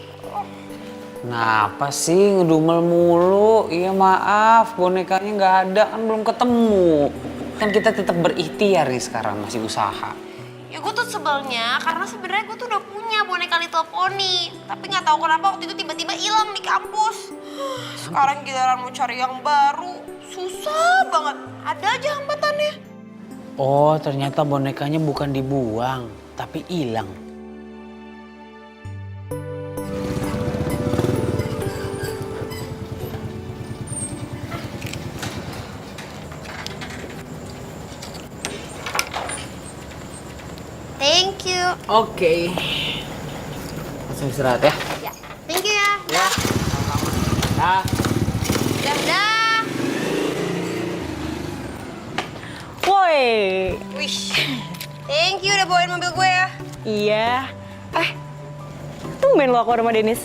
Kenapa sih ngedumel mulu? Iya maaf, bonekanya nggak ada, kan belum ketemu. Kan kita tetap berikhtiar nih sekarang, masih usaha. Ya gue tuh sebelnya karena sebenarnya gue tuh udah punya boneka Little Pony. Tapi nggak tahu kenapa waktu itu tiba-tiba hilang di kampus. Sekarang giliran mau cari yang baru, susah banget. Ada aja hambatannya. Oh, ternyata bonekanya bukan dibuang, tapi hilang. Thank you. Oke. Langsung istirahat ya. Ya, thank you ya. Ya, sama-sama. Dah. Woi. Wih. Thank you udah bawain mobil gue ya. Iya. Tumben lo aku sama Denis.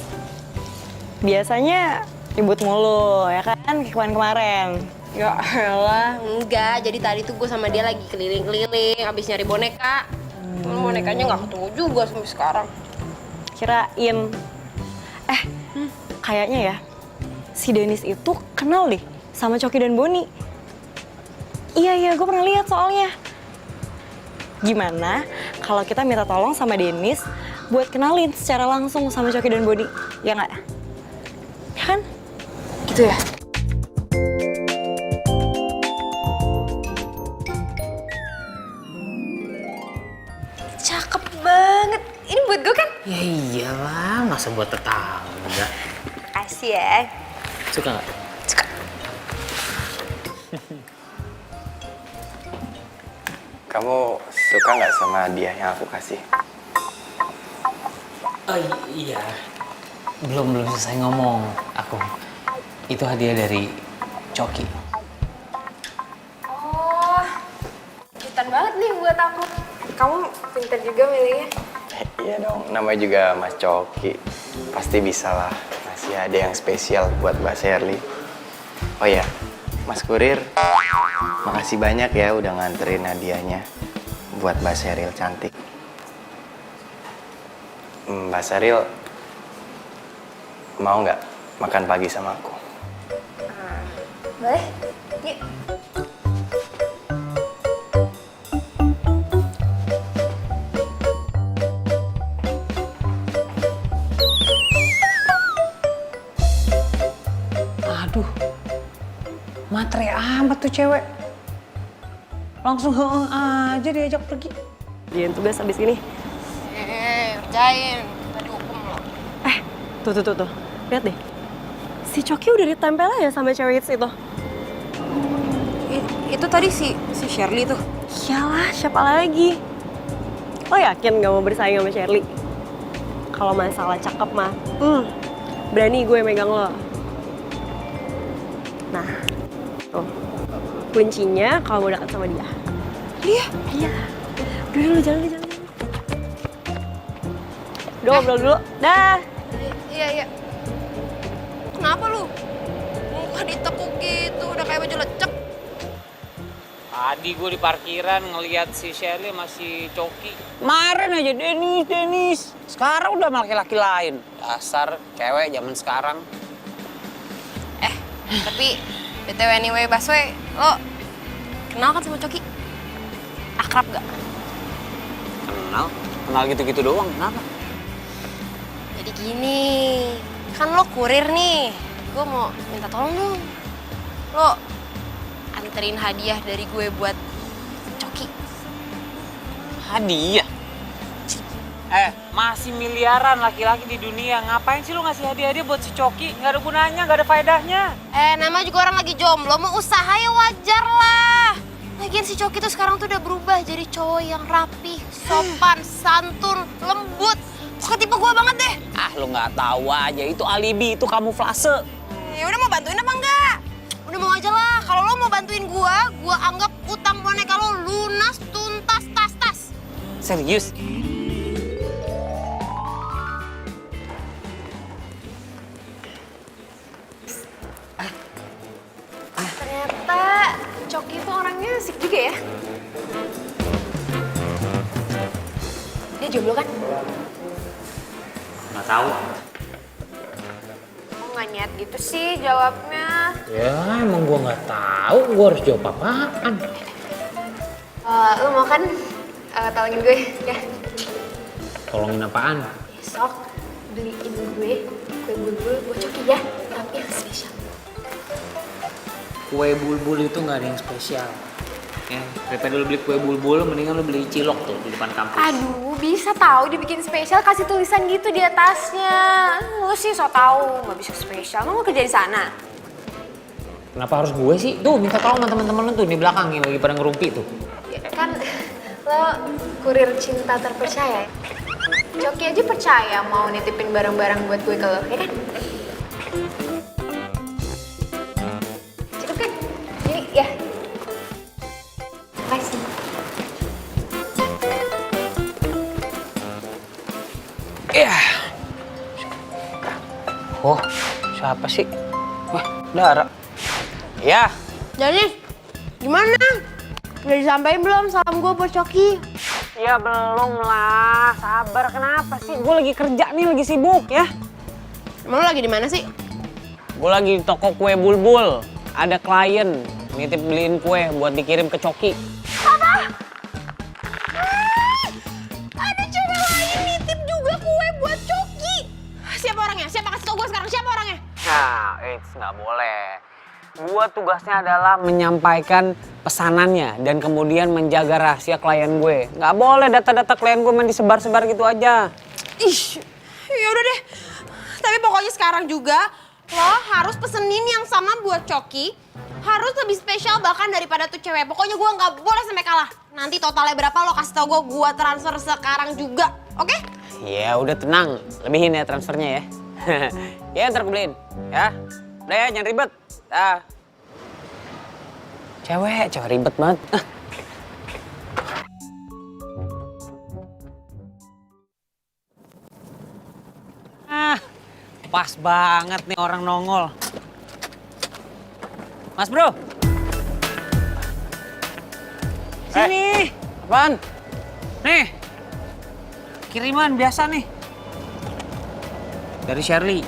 Biasanya ribut mulu, ya kan? Kayak kemarin-kemarin. Ya elah, enggak. Jadi tadi tuh gue sama dia lagi keliling-keliling abis nyari boneka. Cuman bonekanya nggak ketemu juga sampai sekarang. Kirain. Kayaknya ya, si Denis itu kenal deh sama Coki dan Boni. Iya, gue pernah lihat soalnya. Gimana kalau kita minta tolong sama Denis buat kenalin secara langsung sama Coki dan Boni? Ya nggak? Ya kan? Gitu ya? Cakep banget. Ini buat gue kan? Ya iyalah, masa buat tetangga. Asih ya. Suka nggak? Kamu suka nggak sama hadiah yang aku kasih? Oh iya. Belum selesai ngomong aku. Itu hadiah dari Coki. Oh, kejutan banget nih buat aku. Kamu pintar juga milihnya. Iya dong, namanya juga Mas Coki. Pasti bisa lah ngasih hadiah yang spesial buat Mbak Sherly. Oh ya, Mas Kurir, makasih banyak ya udah nganterin hadiahnya buat Mbak Sheryl cantik. Mbak Sheryl, mau nggak makan pagi sama aku? Boleh? Yuk. Aduh, matre amat tuh cewek. Langsung heeh aja diajak pergi. Dian tugas abis ini. Kerjain. Tadi hukum lo. Tuh. Lihat deh. Si Coki udah ditempel aja sama cewek itu. Itu tadi si Sherly tuh. Iyalah, siapa lagi? Lo yakin gak mau bersaing sama Sherly? Kalau masalah cakep mah, berani gue megang lo. Nah, tuh. Kuncinya kalau mau dekat sama dia. Dia? Iya. Udah dulu, jalan. Udah ngobrol dulu. Dah. Iya. Kenapa lu? Muka ditekuk gitu, udah kayak baju lecek. Tadi gue di parkiran ngeliat si Sherly masih Coki. Kemarin aja Denis. Sekarang udah sama laki-laki lain. Dasar cewek zaman sekarang. Tapi BTW anyway, Baswe, lo kenal kan sama Coki? Akrab gak? Kenal gitu-gitu doang, kenapa? Jadi gini, kan lo kurir nih. Gue mau minta tolong dong. Lo anterin hadiah dari gue buat Coki. Hadiah? Masih miliaran laki-laki di dunia. Ngapain sih lu ngasih hadiah-hadiah buat si Coki? Nggak ada gunanya, nggak ada faedahnya. Namanya juga orang lagi jomblo, mau usaha ya wajar lah. Lagian si Coki tuh sekarang tuh udah berubah jadi cowok yang rapi, sopan, santun, lembut. Pokoknya tipe gue banget deh. Ah, lu nggak tahu aja. Itu alibi, itu kamuflase. Ya udah, mau bantuin apa enggak? Udah mau aja lah. Kalau lo mau bantuin gue anggap utang boneka lo lunas, tuntas, tas. Serius? Ternyata Coki itu orangnya asik juga ya. Dia jomblo kan? Nggak tahu. nggak niat gitu sih jawabnya? Ya emang gue nggak tahu gue harus jawab apaan. Lo mau kan tolongin gue ya? Tolongin apaan? Besok beliin gue kue bulbul buat Coki ya, tapi yang spesial. Kue bulbul itu nggak ada yang spesial. Ya, daripada lu beli kue bulbul, mendingan lu beli cilok tuh di depan kampus. Aduh, bisa tahu dibikin spesial, kasih tulisan gitu di atasnya. Lu sih so tahu nggak bisa spesial. Lu mau kerja di sana? Kenapa harus gue sih? Tuh minta tolong sama teman-teman lu tuh di belakang yang lagi pada ngerumpi tuh. Ya, kan lo kurir cinta terpercaya. Coki aja percaya mau nitipin barang-barang buat gue ke lo, ya kan? Cukup kan? Ini ya. Makasih. Ya. Oh, siapa sih? Wah, Dara. Ya. Jadi, gimana? Udah disampaikan belum salam gue buat Coki? Ya belum lah, sabar kenapa sih? Gue lagi kerja nih, lagi sibuk ya. Emang lo lagi di mana sih? Gue lagi di toko kue bulbul. Ada klien nitip beliin kue buat dikirim ke Coki. Ada cewek lain nitip juga kue buat Coki. Siapa orangnya? Siapa kasih tau gue sekarang? Siapa orangnya? Nah, it's nggak boleh. Gue tugasnya adalah menyampaikan pesanannya dan kemudian menjaga rahasia klien gue. Nggak boleh data-data klien gue main disebar-sebar gitu aja. Ih, ya udah deh. Tapi pokoknya sekarang juga lo harus pesenin yang sama buat Coki. Harus lebih spesial bahkan daripada tuh cewek. Pokoknya gue nggak boleh sampai kalah. Nanti totalnya berapa lo kasih tau gue transfer sekarang juga. Oke? Ya udah tenang, lebihin ya transfernya ya. Ya ntar gue beliin, ya. Udah ya, jangan ribet. Cewek ribet banget. Pas banget nih orang nongol. Mas bro. Sini. Apaan? Nih. Kiriman biasa nih. Dari Shirley.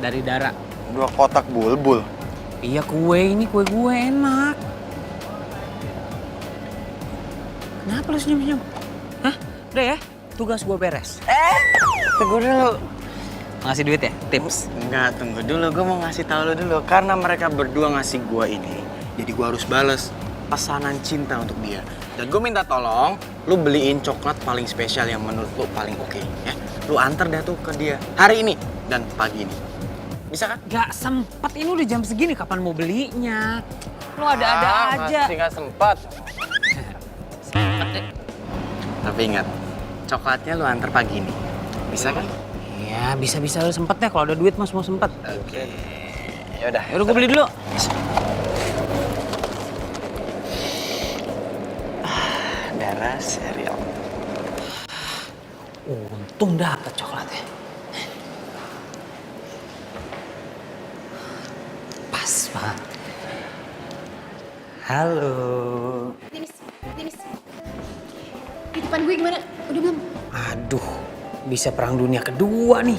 Dari Dara. 2 kotak bulbul. Iya ini kue gue enak. Kenapa lu senyum-senyum? Hah? Udah ya, tugas gue beres. Tunggu dulu. Ngasih duit ya? Tips? Enggak, tunggu dulu. Gue mau ngasih tahu lo dulu. Karena mereka berdua ngasih gue ini, jadi gue harus bales pesanan cinta untuk dia. Dan gue minta tolong, lu beliin coklat paling spesial yang menurut lu paling oke, ya. Lu antar dah tuh ke dia hari ini dan pagi ini. Bisa kan? Gak sempet, ini udah jam segini kapan mau belinya? Lu ada-ada aja. Masih nggak sempat. Tapi ingat, coklatnya lu antar pagi ini. Bisa kan? Ya bisa-bisa lu sempet ya, kalau ada duit mas mau sempet. Oke. Ya udah. Yaudah gue beli dulu. Dara serial. Untung dapet coklatnya. Pas banget. Halo. Denis. Titipan gue gimana? Udah belum? Aduh, bisa perang dunia kedua nih.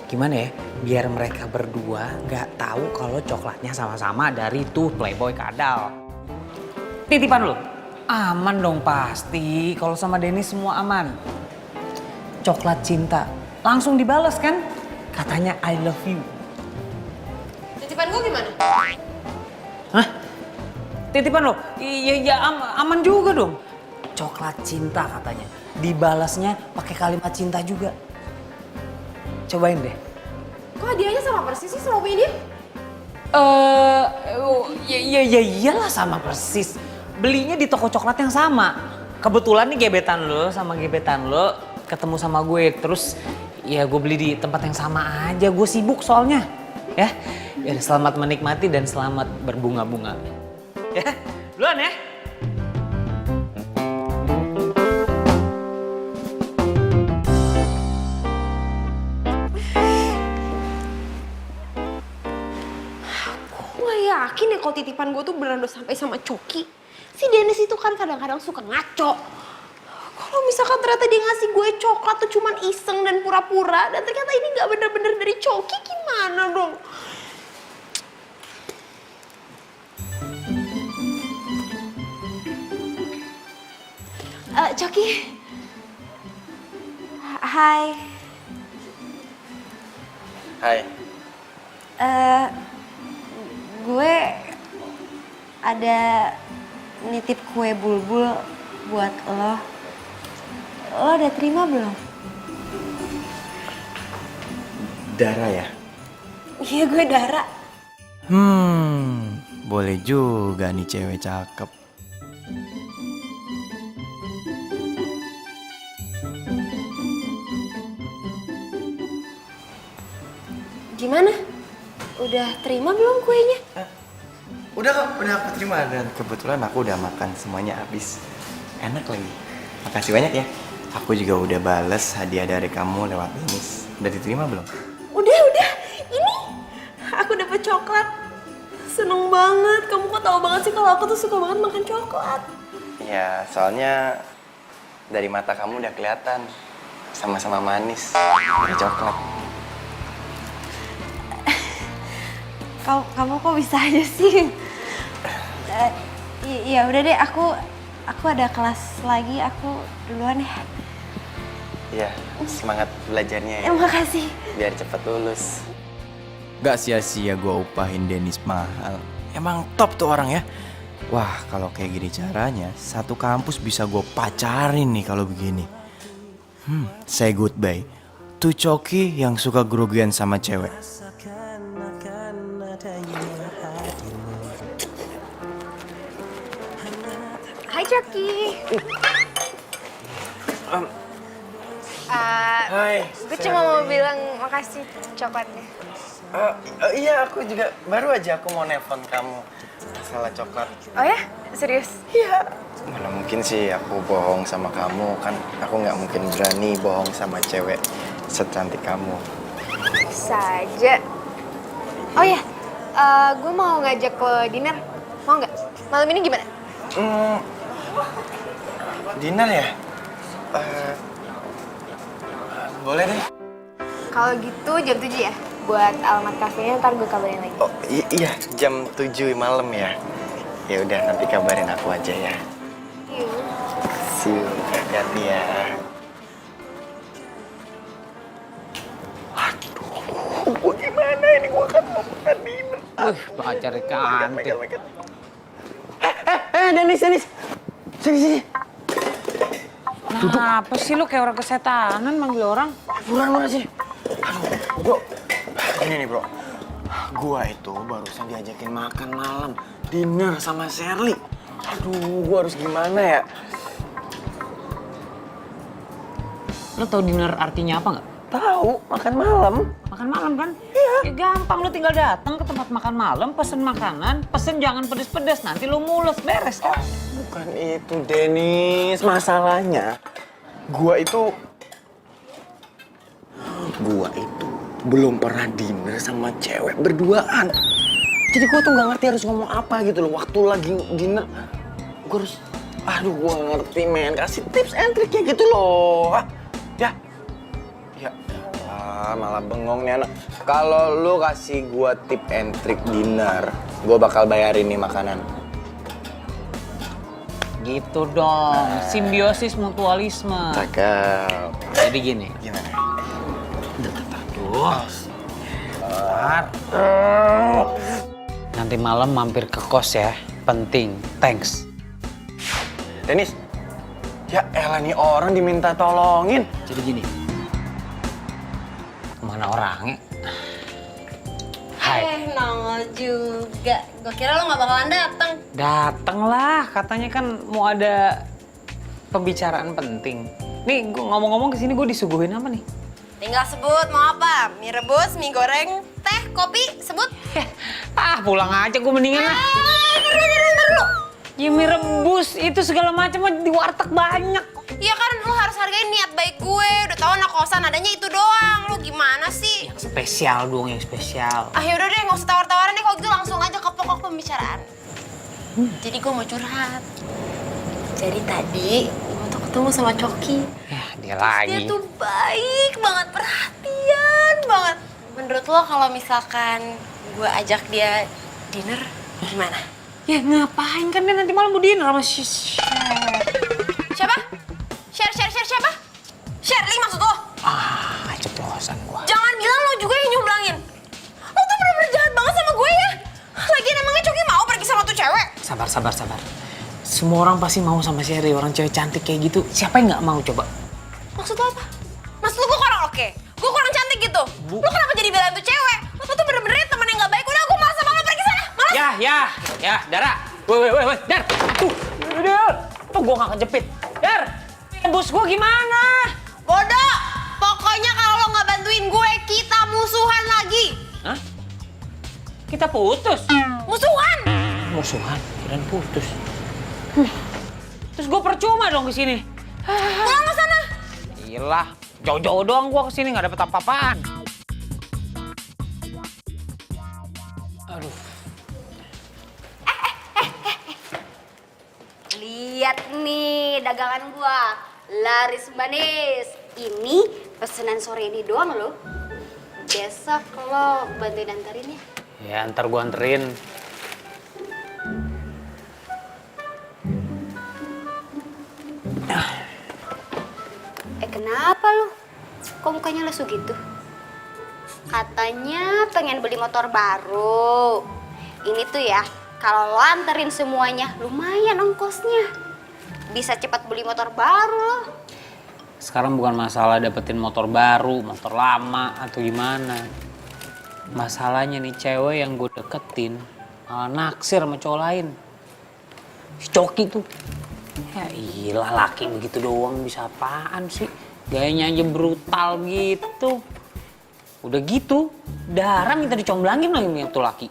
Gimana ya? Biar mereka berdua nggak tahu kalau coklatnya sama-sama dari tuh Playboy Kadal. Titipan lo? Aman dong pasti. Kalau sama Dennis semua aman. Coklat cinta. Langsung dibales kan? Katanya I love you. Titipan gue gimana? Hah? Titipan lo? Iya aman juga dong. Coklat cinta katanya. Dibalasnya pakai kalimat cinta juga. Cobain deh. Kok hadiahnya sama persis sih sama punya dia? Ya iyalah sama persis. Belinya di toko coklat yang sama. Kebetulan nih gebetan lo sama gebetan lo ketemu sama gue. Terus ya gue beli di tempat yang sama aja. Gue sibuk soalnya. Ya selamat menikmati dan selamat berbunga-bunga. Ya, duluan ya. Yakin ya kalau titipan gue tuh beneran udah sampai sama Coki. Si Dennis itu kan kadang-kadang suka ngaco. Kalau misalkan ternyata dia ngasih gue coklat tuh cuman iseng dan pura-pura, dan ternyata ini nggak bener-bener dari Coki, gimana dong? Coki. Hai. Hai. Gue ada nitip kue bulbul buat lo. Lo udah terima belum? Dara ya? Iya, gue Dara. Boleh juga nih cewek cakep. Gimana? Udah terima belum kuenya? Udah kok, udah aku terima dan kebetulan aku udah makan semuanya habis. Enak lagi. Makasih banyak ya. Aku juga udah bales hadiah dari kamu lewat Denis. Udah diterima belum? Udah. Ini aku dapet coklat. Seneng banget. Kamu kok tahu banget sih kalau aku tuh suka banget makan coklat. Ya, soalnya dari mata kamu udah kelihatan sama-sama manis. Ada coklat. Kamu kok bisa aja sih? Iya udah deh, aku ada kelas lagi, aku duluan ya. Iya, semangat belajarnya ya. Makasih. Biar cepet lulus. Gak sia-sia gue upahin Denis mahal. Emang top tuh orang ya. Wah, kalau kayak gini caranya, satu kampus bisa gue pacarin nih kalau begini. Say goodbye to Coki yang suka grogian sama cewek. Hai Coki. Hai. Gue cuma mau bilang makasih coklatnya. Iya, aku juga baru aja aku mau nelpon kamu masalah coklat. Oh ya? Serius? Iya. Mana mungkin sih aku bohong sama kamu, kan aku nggak mungkin berani bohong sama cewek secantik kamu. Saja. Oh ya, gue mau ngajak ke dinner. Mau nggak? Malam ini gimana? Dinner ya? Boleh deh. Kalau gitu jam 7 ya? Buat alamat kafenya ntar gue kabarin lagi. Oh iya, jam 7 malam ya? Ya udah, nanti kabarin aku aja ya. Yuk. See you, hati-hati ya. Aduh, gue gimana ini? Gue kan mau makan dinner. Pacar cantik. Denis. Sini. Kenapa sih lu kayak orang kesetanan manggil orang? Buruan sini. Bro, ini nih bro. Gua itu barusan diajakin makan malam, dinner sama Sherly. Aduh, gua harus gimana ya? Lu tau dinner artinya apa nggak? Tahu, makan malam. Makan malam kan? Iya. Ya gampang, lu tinggal datang ke tempat makan malam, pesen makanan, pesen jangan pedes-pedes, nanti lu mules, beres kan? Bukan itu, Denis. Masalahnya, gua itu belum pernah dinner sama cewek berduaan. Jadi gua tuh nggak ngerti harus ngomong apa gitu loh. Waktu lagi dinner, gua harus, gua nggak ngerti men. Kasih tips and triknya gitu loh. Ya malah bengong nih anak. Kalau lu kasih gua tip and trick dinner, gua bakal bayarin nih makanan. Gitu dong, simbiosis mutualisme. Cakep. Jadi gini. Gimana? Aduh. Nanti malam mampir ke kos ya, penting. Thanks. Denis, ya elah nih orang diminta tolongin. Jadi gini. Mana orangnya? Hai. Nongol juga. Gue kira lo gak bakalan dateng. Dateng lah, katanya kan mau ada pembicaraan penting. Nih, gue ngomong-ngomong kesini gue disuguhin apa nih? Tinggal sebut mau apa? Mie rebus, mie goreng, teh, kopi, sebut. Pulang aja gue mendingan lah. Ntar dulu. Ya mie rebus, itu segala macam di warteg banyak. Iya kan, lo harus hargain niat baik gue. Udah tau anak kosan adanya itu doang. Lo gimana sih? Yang spesial dong, yang spesial. Yaudah deh, gak usah tawar-tawaran deh. Kalau gitu langsung aja ke pokok pembicaraan. Jadi gue mau curhat. Jadi tadi, gue tuh ketemu sama Coki. Ya, dia Dia lagi. tuh baik banget, perhatian banget. Menurut lo kalau misalkan gue ajak dia dinner, gimana? Ya ngapain kan dia nanti malam mau dinner sama Siapa? Share siapa? Shirley maksud lo? ceplosan gua. Jangan bilang lo juga yang nyumblangin. Lo tuh bener-bener jahat banget sama gue ya. Lagian emangnya Coki mau pergi sama tuh cewek? Sabar. Semua orang pasti mau sama Sherry, orang cewek cantik kayak gitu. Siapa yang nggak mau coba? Maksud lo apa? Maksud lo gue kurang oke? Gue kurang cantik gitu? Lo kenapa jadi belain tuh cewek? Lo tuh bener-bener temen yang gak baik. Udah gue malas sama lo, pergi sana. Malas. Ya, Dara. Woi, Dar. Dar. Tuh gua nggak kejepit. Dar, bos gua gimana? Bodoh. Pokoknya kalau lo gak bantuin gue, kita musuhan lagi. Hah? Kita putus? Musuhan. Musuhan? Kirain putus. Terus gua percuma dong kesini. Pulang ke sana. Iyalah, jauh-jauh doang gua kesini nggak dapet apa-apaan. Aduh. Lihat nih dagangan gua, laris manis. Ini pesanan sore ini doang loh. Besok lo bantuin antarin ya. Ya, ntar gua anterin. Kenapa lo? Kok mukanya lesu gitu? Katanya pengen beli motor baru. Ini tuh ya, kalau lo anterin semuanya, lumayan ongkosnya. Bisa cepat beli motor baru loh. Sekarang bukan masalah dapetin motor baru, motor lama, atau gimana. Masalahnya nih cewek yang gue deketin malah naksir sama cowok lain. Si Coki tuh. Ya iyalah, laki begitu doang bisa apaan sih? Gayanya aja brutal gitu. Udah gitu, Dara minta dicomblangin lagi sama tuh laki.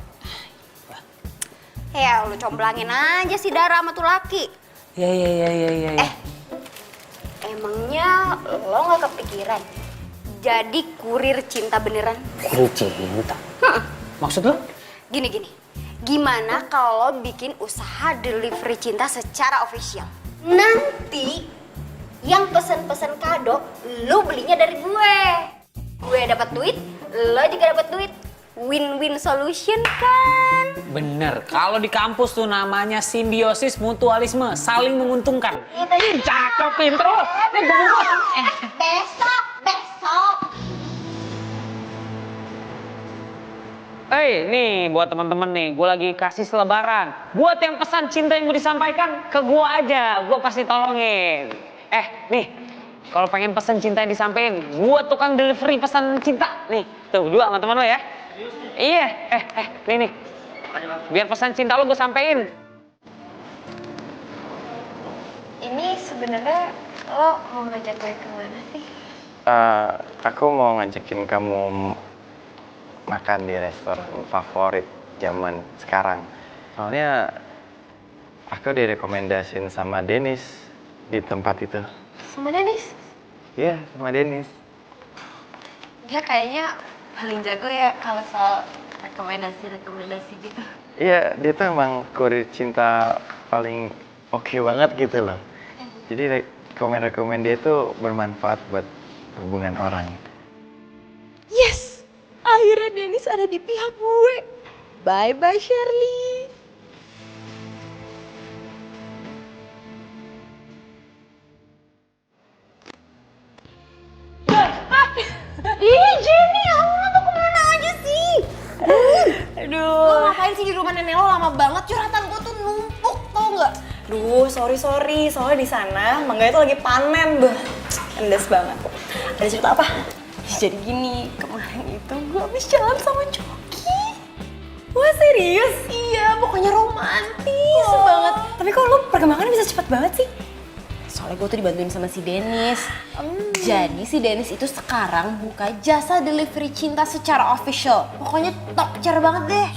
Ya lu comblangin aja si Dara sama tuh laki. Ya. Emangnya lo gak kepikiran jadi kurir cinta beneran? Kurir cinta? Maksud lo? Gini. Gimana kalau lo bikin usaha delivery cinta secara official? Nanti yang pesen-pesen kado lo belinya dari gue. Gue dapat duit, lo juga dapat duit. Win-win solution kan? Bener, kalau di kampus tuh namanya simbiosis mutualisme, saling menguntungkan. Cakep, pinter lo. Nih gue buka. Besok. Nih buat teman-teman nih, gue lagi kasih selebaran. Buat yang pesan cinta yang mau disampaikan, ke gue aja, gue pasti tolongin. Nih, kalau pengen pesan cinta yang disampaikan, gue tukang delivery pesan cinta. Nih, tuh dua sama teman lo ya. Iya, nih. Biar pesan cinta lo gue sampein. Ini sebenarnya lo mau ngajak gue kemana sih? Aku mau ngajakin kamu makan di restoran favorit zaman sekarang. Soalnya aku direkomendasin sama Dennis di tempat itu. Sama Dennis? Iya, sama Dennis. Dia kayaknya paling jago ya kalau soal rekomendasi gitu. Iya, dia tuh emang kurir cinta paling oke banget gitu loh. Jadi rekomend dia tuh bermanfaat buat hubungan orang. Yes! Akhirnya Dennis ada di pihak gue. Bye-bye Shirley. Ih Jenny, Allah tuh kemana aja sih? Lo ngapain sih di rumah nenek lo lama banget? Curhatan gue tuh numpuk, tau gak? Duh, sorry. Soalnya di sana mangga itu lagi panen, endes banget. Ada cerita apa? Jadi gini, kemarin itu gue habis jalan sama Coki. Wah serius? Iya, pokoknya romantis banget. Tapi kok lo perkembangannya bisa cepat banget sih? Soalnya gue tuh dibantuin sama si Dennis. Jadi si Dennis itu sekarang buka jasa delivery cinta secara official. Pokoknya top tier banget deh.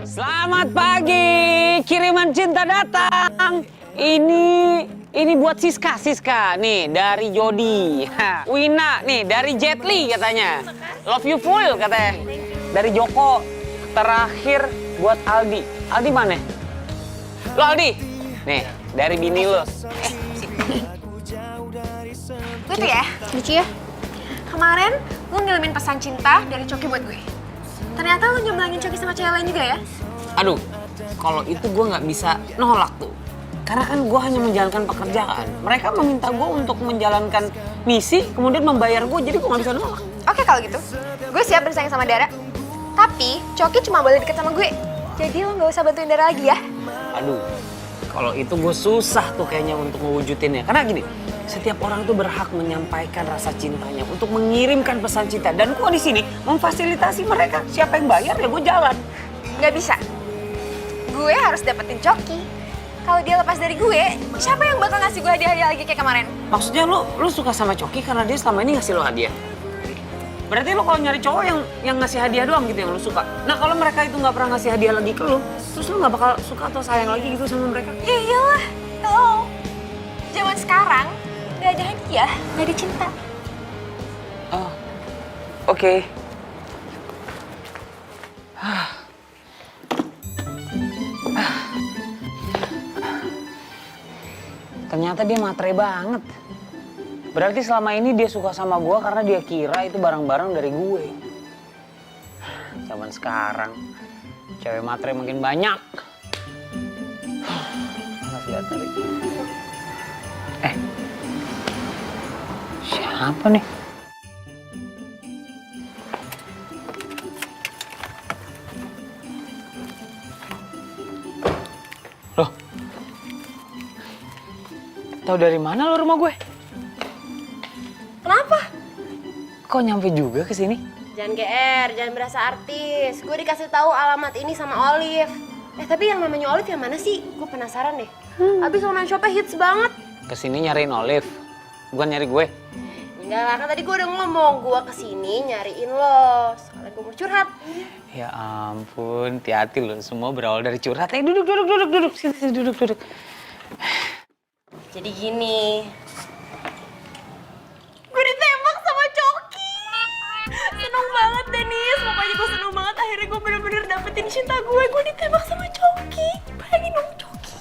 Selamat pagi, kiriman cinta datang. Ini buat Siska nih dari Jody. Wina nih dari Jetli katanya. Love you full katanya. Dari Joko. Terakhir buat Aldi. Aldi mana? Lo Aldi? Nih dari bini lo. Itu ya, lucu ya. Kemarin gue ngirimin pesan cinta dari Coki buat gue. Ternyata lu nyemblangin Coki sama cewek lain juga ya? Aduh, kalau itu gue nggak bisa nolak tuh. Karena kan gue hanya menjalankan pekerjaan. Mereka meminta gue untuk menjalankan misi, kemudian membayar gue, jadi gue nggak bisa nolak. Oke kalau gitu, gue siap bersaing sama Dara. Tapi Coki cuma boleh deket sama gue. Jadi lo nggak usah bantuin Dara lagi ya. Aduh, kalau itu gue susah tuh kayaknya untuk mewujudinnya. Karena gini, setiap orang tuh berhak menyampaikan rasa cintanya untuk mengirimkan pesan cinta. Dan gue di sini memfasilitasi mereka. Siapa yang bayar ya gue jalan. Nggak bisa. Gue harus dapetin Coki. Kalau dia lepas dari gue, siapa yang bakal ngasih gue hadiah-hadiah lagi kayak kemarin? Maksudnya lu suka sama Coki karena dia selama ini ngasih lo hadiah? Berarti lo kalau nyari cowok yang ngasih hadiah doang gitu yang lo suka. Nah kalau mereka itu nggak pernah ngasih hadiah lagi ke lo, terus lo nggak bakal suka atau sayang lagi gitu sama mereka? Ya iyalah. Hello. Zaman sekarang nggak ada hadiah, nggak ada cinta. Oh, oke. Ternyata dia matre banget. Berarti selama ini dia suka sama gue karena dia kira itu barang-barang dari gue. Zaman sekarang, cewek matre makin banyak. Harus lihat tadi. Siapa nih? Loh? Tahu dari mana lo rumah gue? Kenapa? Kok nyampe juga ke sini? Jangan GR, jangan berasa artis. Gue dikasih tahu alamat ini sama Olive. Tapi yang namanya Olive yang mana sih? Gue penasaran deh. Abis online shopnya hits banget. Kesini nyariin Olive, bukan nyari gue. Enggak lah, kan tadi gue udah ngomong. Gue kesini nyariin lo. Soalnya gue mau curhat. Ya ampun, hati-hati lo. Semua berawal dari curhat. Duduk. Sini, duduk. Jadi gini. Gue ditembak sama Coki. Seneng banget Denis. Pokoknya gue seneng banget. Akhirnya gue bener-bener dapetin cinta gue. Gue ditembak sama Coki. Bayangin dong Coki.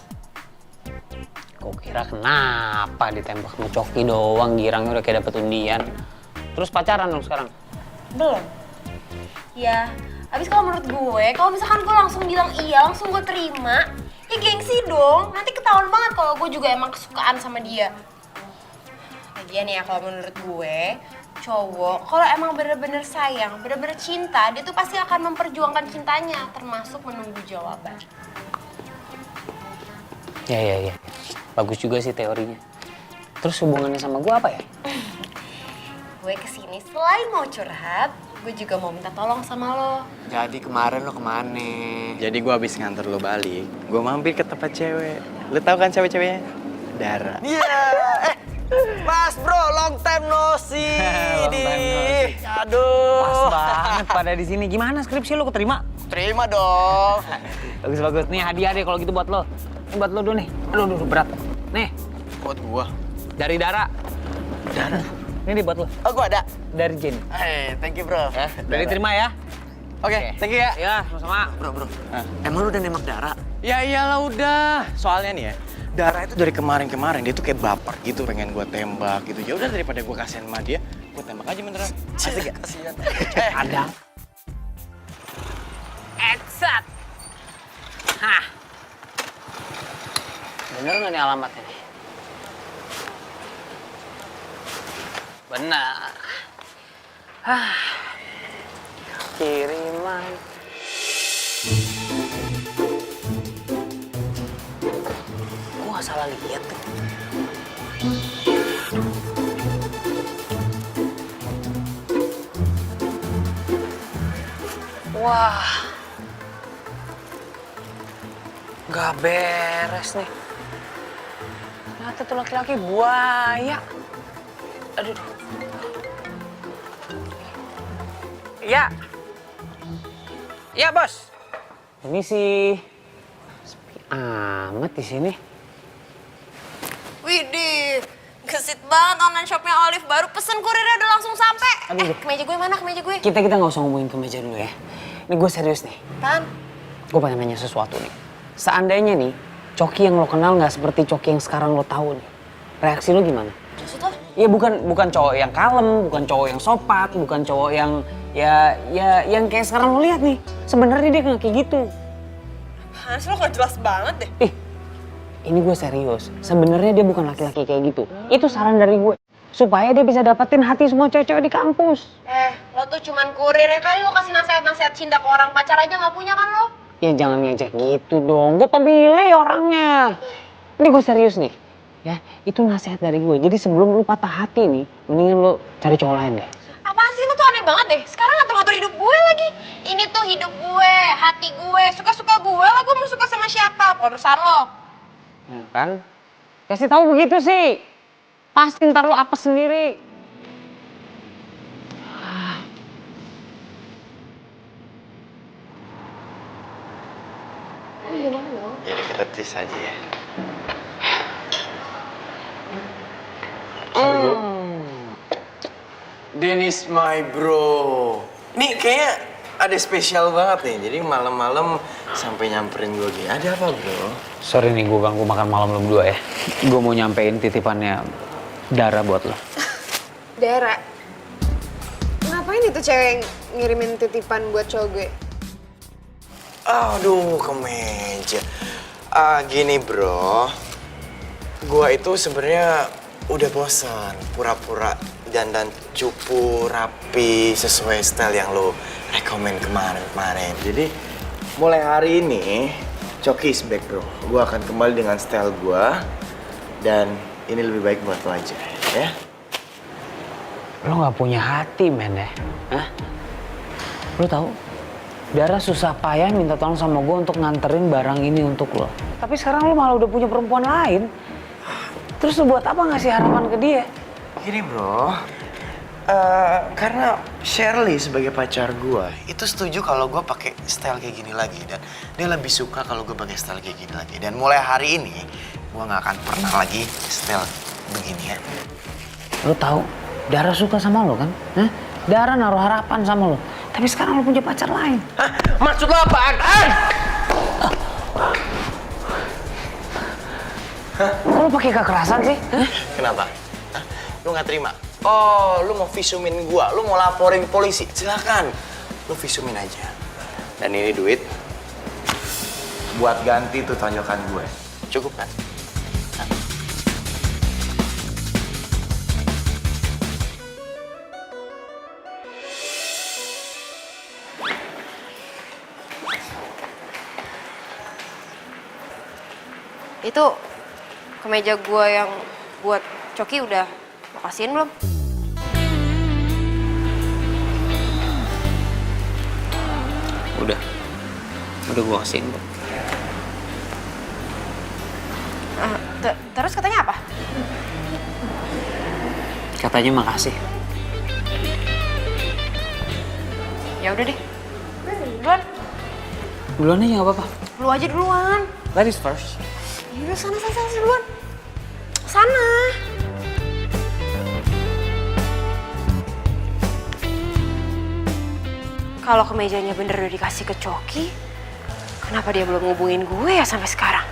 Kok kira kenapa ditembak sama Coki doang, girangnya udah kayak dapet undian. Terus pacaran dong sekarang? Belum. Ya, abis kalau menurut gue, kalau misalkan gue langsung bilang iya, langsung gue terima, ya gengsi dong. Nanti ketahuan banget kalau gue juga emang kesukaan sama dia. Lagian ya, kalau menurut gue, cowok kalau emang bener-bener sayang, bener-bener cinta, dia tuh pasti akan memperjuangkan cintanya, termasuk menunggu jawaban. Ya. Bagus juga sih teorinya. Terus hubungannya sama gue apa ya? Gue kesini selain mau curhat, gue juga mau minta tolong sama lo. Jadi kemarin lo kemana? Jadi gue habis nganter lo balik, gue mampir ke tempat cewek. Lo tau kan cewek-ceweknya? Dara. Iya. Mas bro, long time no see. Aduh. Pas banget pada di sini. Gimana skripsi lo keterima? Terima dong. Bagus. Nih hadiah deh kalau gitu buat lo. Ini buat lo dulu nih. Aduh, berat. Nih. Buat gua. Dari Dara. Dara? Ini buat lo. Oh, gua ada. Dari Jenny. Thank you bro. Ya, udah diterima ya. Oke, thank you ya. Ya, sama-sama. Bro. Emang lu udah nembak Dara? Ya iyalah udah. Soalnya nih ya, Dara itu dari kemarin dia tuh kayak baper gitu, pengen gua tembak gitu. Ya udah daripada gua kasihan sama dia, gua tembak aja beneran. Asik gak? Kasihan. Ada. Exact. Hah. Bener nggak nih alamatnya? Benar. Kiriman. Gua salah lihat tuh. Wah. Gak beres nih. Ternyata tuh laki-laki buaya. Aduh. Iya. Iya, Bos. Ini sih sepi amat di sini. Widih, gesit banget online shopnya Olive. Baru pesen kurirnya udah langsung sampai. Aduh. Kemeja gue mana? Kemeja gue? Kita nggak usah ngomongin ke meja dulu ya. Ini gue serius nih. Tan. Gue pengen nanya sesuatu nih. Seandainya nih, Coki yang lo kenal nggak seperti Coki yang sekarang lo tahu nih. Reaksi lo gimana? Maksud lo? Ya bukan cowok yang kalem, bukan cowok yang sopan, bukan cowok yang yang kayak sekarang lo lihat nih. Sebenarnya dia nggak kayak gitu. Apaan sih, lo gak jelas banget deh. Ini gue serius. Sebenarnya dia bukan laki-laki kayak gitu. Itu saran dari gue supaya dia bisa dapetin hati semua cewek-cewek di kampus. Lo tuh cuman kurir ya kali, lo kasih nasihat-nasihat cinta ke orang, pacar aja gak punya kan lo? Ya jangan ngejek gitu dong. Gue pemilih orangnya. Ini gue serius nih. Ya, itu nasihat dari gue. Jadi sebelum lu patah hati nih, mendingan lu cari cowok lain deh. Apaan sih, lo tuh aneh banget deh. Sekarang ngatur-ngatur hidup gue lagi. Ini tuh hidup gue, hati gue, suka-suka gue lah, gue mau suka sama siapa, urusan lo. Ya kan? Kasih tahu begitu sih. Pasti ntar lu apa sendiri. Jadi kita tis aja ya. Dennis my bro. Nih kayaknya ada spesial banget nih. Jadi malam-malam sampai nyamperin gue gini. Ada apa bro? Sorry nih gue ganggu makan malam lu berdua ya. Gue mau nyampein titipannya Dara buat lo. Dara, ngapain itu cewek yang ngirimin titipan buat cowok gue? Aduh, kemeja. Gini bro, gua itu sebenarnya udah bosan pura-pura dandan cupu rapi sesuai style yang lo rekomen kemarin. Jadi mulai hari ini Coki is back bro. Gua akan kembali dengan style gua dan ini lebih baik buat lo aja, ya. Lo gak punya hati men ya? Hah? Lo tahu? Dara susah payah minta tolong sama gue untuk nganterin barang ini untuk lo. Tapi sekarang lo malah udah punya perempuan lain. Terus lo buat apa ngasih harapan ke dia? Gini bro, karena Shirley sebagai pacar gue itu setuju kalau gue pakai style kayak gini lagi dan dia lebih suka kalau gue pakai style kayak gini lagi. Dan mulai hari ini gue nggak akan pernah lagi style beginian. Lo tahu, Dara suka sama lo kan? Hah? Dara naruh harapan sama lo. Tapi sekarang lo punya pacar lain. Hah? Maksud lo apaan? Kok lo pakai kekerasan sih? Hah? Kenapa? Hah? Lu nggak terima? Oh, lu mau visumin gua, lu mau laporin polisi? Silakan, lu visumin aja. Dan ini duit buat ganti tuh tonjokan gue. Cukup kan? Itu kemeja gue yang buat Coki udah lo kasihin belum? Udah gue kasihin. Terus katanya apa? Katanya makasih. Ya udah deh. Duluan. Duluan aja nggak apa-apa. Lu aja duluan. Ladies first. Ya udah sana duluan. Sana. Kalau kemejanya bener udah dikasih ke Coki, kenapa dia belum ngubungin gue ya sampai sekarang?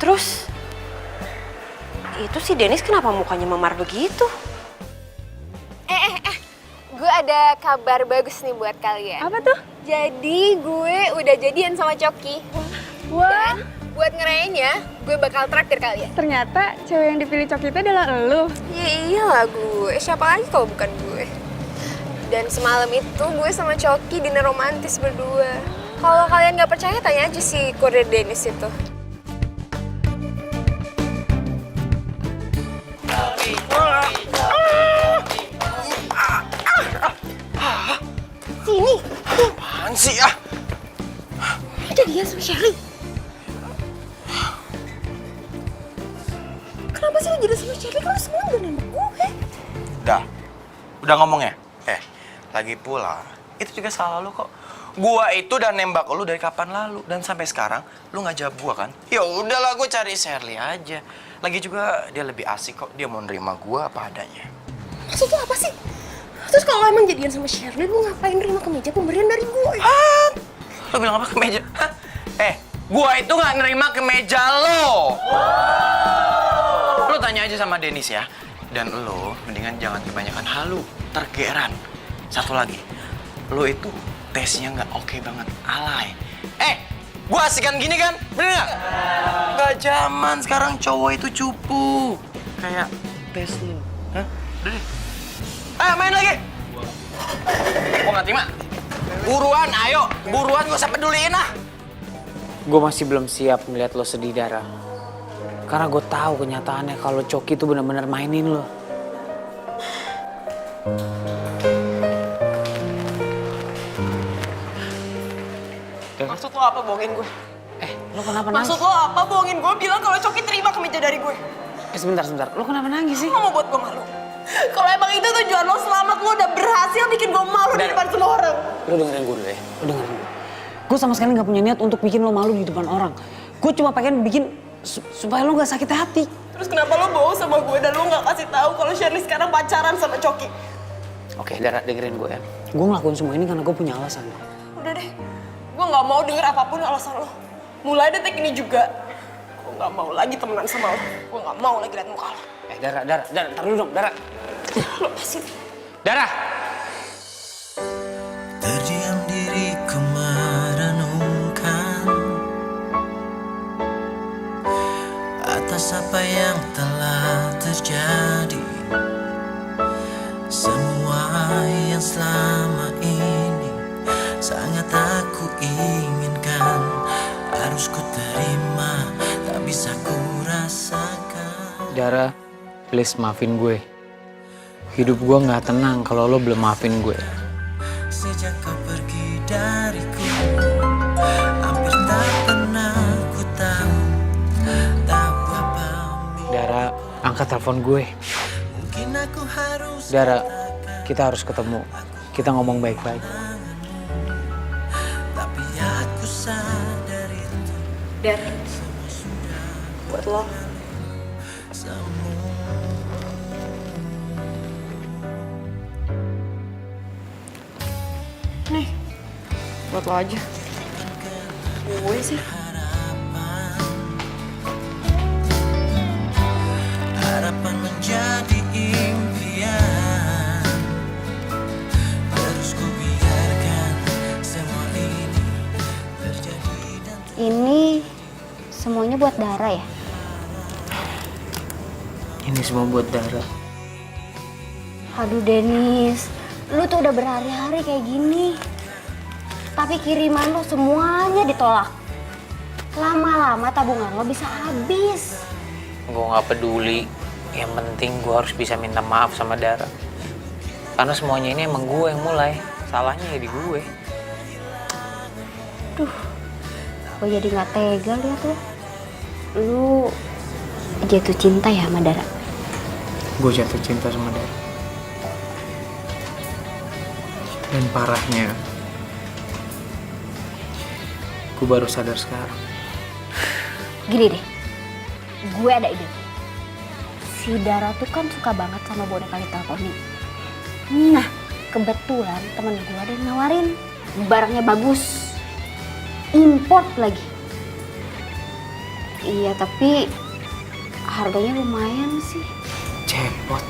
Terus, itu si Dennis kenapa mukanya memar begitu? Gue ada kabar bagus nih buat kalian. Apa tuh? Jadi gue udah jadian sama Coki. Wah, Dan buat ngerayainnya, gue bakal traktir kalian. ternyata cewek yang dipilih Coki itu adalah elu. Ya iyalah gue, siapa lagi kalau bukan gue. Dan semalam itu gue sama Coki dinner romantis berdua. Kalau kalian gak percaya, tanya aja si kurir Dennis itu. Sini, Apaan sih ah? ada dia sama Sherry. Kenapa sih lo jadi sama Sherry? Kalau semua udah nembak gue. Udah ngomong ya? Lagi pula, itu juga salah lu kok. Gua itu udah nembak lu dari kapan lalu dan sampai sekarang lu nggak jawab gua kan? Ya udahlah, gua cari Shirley aja. Lagi juga dia lebih asik kok, dia mau nerima gua apa adanya. Maksud lo apa sih? Terus kalau emang jadian sama Shirley, lu ngapain nerima kemeja pemberian dari gue? Lu bilang apa kemeja? Hah? Gua itu nggak nerima kemeja lo. Lu tanya aja sama Dennis ya. Dan lo mendingan jangan kebanyakan halu, tergeran. Satu lagi, lo itu tesnya nggak oke banget, alay. Gua asikan gini kan, bener nggak? Nggak zaman sekarang cowok itu cupu. Kayak tes lo. Hah? Udah deh. Ayo main lagi. Gua nggak terima. Buruan, ayo. Buruan, gak usah peduliin ah. Gue masih belum siap melihat lo sedih, Dara. Karena gue tahu kenyataannya kalau Coki itu benar-benar mainin lo. Maksud lo apa bohongin gue? Lo kenapa nangis? Maksud lo apa bohongin gue bilang kalau Coki terima kemeja dari gue? Sebentar. Lo kenapa nangis sih? Lo mau buat gue malu? Kalau emang itu tujuan lo selamat, lo udah berhasil bikin gue malu di depan semua orang. Lo dengerin gue dulu ya. Lo dengerin gue. Gue sama sekali gak punya niat untuk bikin lo malu di depan orang. Gue cuma pengen bikin supaya lo gak sakit hati. Terus kenapa lo bohong sama gue dan lo gak kasih tahu kalau Shirley sekarang pacaran sama Coki? Oke, Dara, dengerin gue ya. Gue ngelakuin semua ini karena gue punya alasan. Udah deh, gue gak mau denger apapun alasan lo. Mulai detik ini juga, gue gak mau lagi temenan sama lo. Gue gak mau lagi liat muka lo. Dara, ntar dulu dong, Dara. Lepasin. Dara! Terdiam diriku merenungkan atas apa yang telah terjadi. Semua yang selama ini sangat aku inginkan, harus ku terima, tak bisa ku rasakan. Dara, please maafin gue. Hidup gue gak tenang kalau lo belum maafin gue. Sejak kau pergi dariku, hampir tak pernah ku tahu apa. Dara, angkat telepon gue. Mungkin aku harus Dara, kita harus ketemu. Kita ngomong baik-baik. tapi aku sadar itu Dan, buat lo. Nih, buat lo aja. Gue sih. harapan menjadi impian, terus ku biarkan semua ini terjadi dan Ini semuanya buat Dara ya? Ini semua buat Dara. Aduh Denis, lu tuh udah berhari-hari kayak gini. Tapi kiriman lu semuanya ditolak. Lama-lama tabungan lo bisa habis. Gue gak peduli. Yang penting gue harus bisa minta maaf sama Dara. Karena semuanya ini emang gue yang mulai. Salahnya ya di gue. Duh, gue jadi gak tega liat lo. Lu jatuh cinta ya sama Dara? Gue jatuh cinta sama Dara. Dan parahnya, gue baru sadar sekarang. Gini deh, gue ada ide. Si Dara tuh kan suka banget sama boneka Little Pony. Nah, kebetulan temen gue ada yang nawarin. Barangnya bagus. Import lagi. Iya, tapi harganya lumayan sih. Cepot.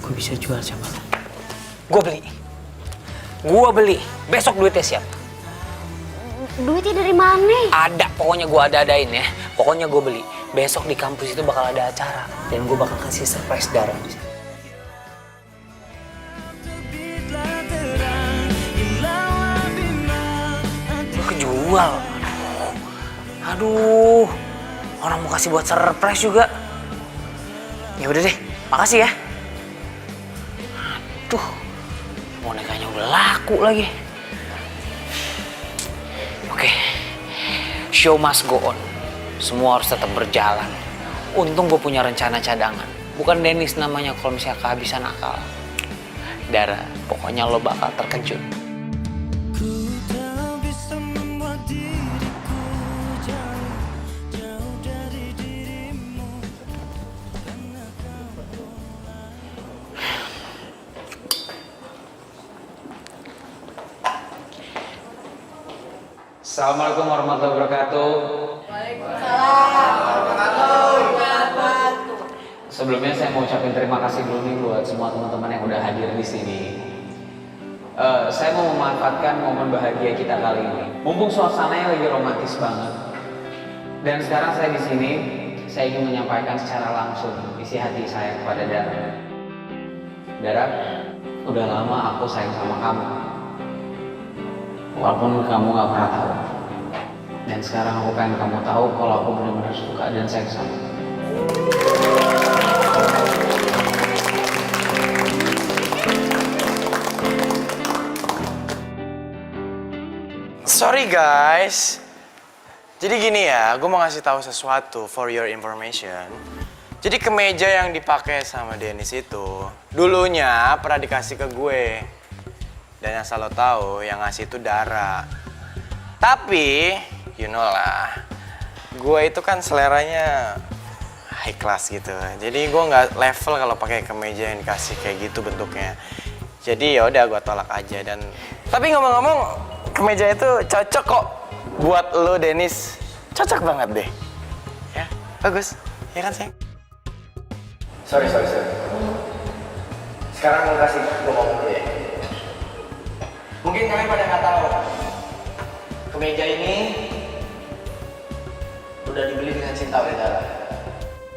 Gue bisa jual cepot. Gue beli. Besok duitnya siap. Duitnya dari mana? Ada, pokoknya gue ada-adain ya. Pokoknya gue beli. Besok di kampus itu bakal ada acara. Dan gue bakal kasih surprise Dara di sana. Gue kejual. Aduh. Orang mau kasih buat surprise juga. Ya udah deh, makasih ya. Aduh. Bonekanya udah laku lagi. Oke, show must go on. Semua harus tetap berjalan. Untung gue punya rencana cadangan. Bukan Dennis namanya kalau misalnya kehabisan akal. Dara, pokoknya lo bakal terkejut. Assalamualaikum warahmatullahi wabarakatuh. Sebelumnya saya mau ucapin terima kasih dulu nih buat semua teman-teman yang udah hadir di sini. Saya mau memanfaatkan momen bahagia kita kali ini. Mumpung suasananya lagi romantis banget. Dan sekarang saya di sini, saya ingin menyampaikan secara langsung isi hati saya kepada Dara. Dara, udah lama aku sayang sama kamu. Walaupun kamu gak pernah tahu. Dan sekarang aku pengen kamu tahu kalau aku benar-benar suka dan sayang sama kamu. Sorry guys. Jadi gini ya, gue mau ngasih tahu sesuatu for your information. Jadi kemeja yang dipakai sama Dennis itu dulunya pernah dikasih ke gue. Dan asal lo tahu, yang ngasih itu Dara. Tapi, you know lah, gue itu kan seleranya high class gitu. Jadi gue nggak level kalau pakai kemeja yang dikasih kayak gitu bentuknya. Jadi ya udah gue tolak aja. Dan tapi ngomong-ngomong, kemeja itu cocok kok buat lo Dennis. Cocok banget deh. Ya, bagus. Ya kan sayang? Sorry. Sekarang gue kasih gue ngomong dulu ya. Mungkin kalian pada nggak tahu, kemeja ini udah dibeli dengan cinta oleh Dara.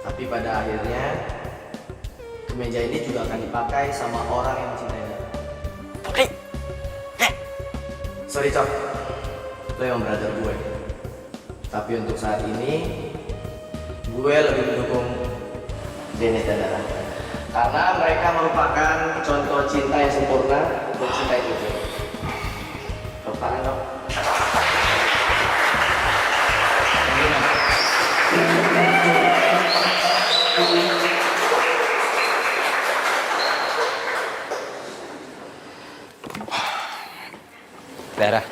Tapi pada akhirnya, kemeja ini juga akan dipakai sama orang yang mencintai Dara. Oke. Sorry Cok, lo yang brother gue. Tapi untuk saat ini, gue lebih mendukung Dennis dan Dara. Karena mereka merupakan contoh cinta yang sempurna untuk cinta itu. Tangan dong. Dara,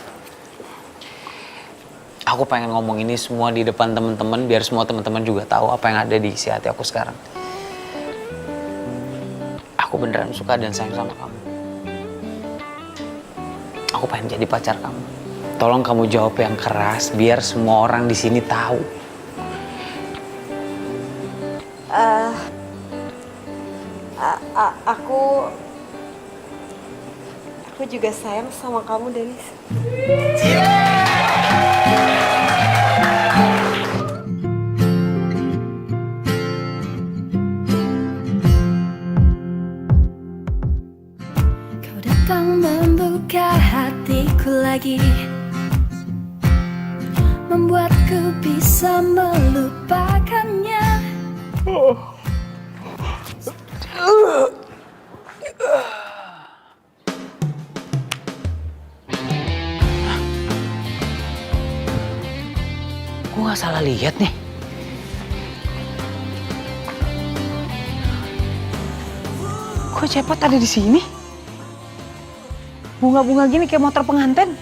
aku pengen ngomong ini semua di depan teman-teman biar semua teman-teman juga tahu apa yang ada di isi hati aku sekarang. Aku beneran suka dan sayang sama kamu. Aku pengen jadi pacar kamu. Tolong kamu jawab yang keras biar semua orang di sini tahu. Aku juga sayang sama kamu, Dennis. Kau datang membuka hatiku lagi, membuatku bisa melupakannya. Gue nggak salah lihat nih. Kok Cepot ada di sini? Bunga-bunga gini kayak motor pengantin.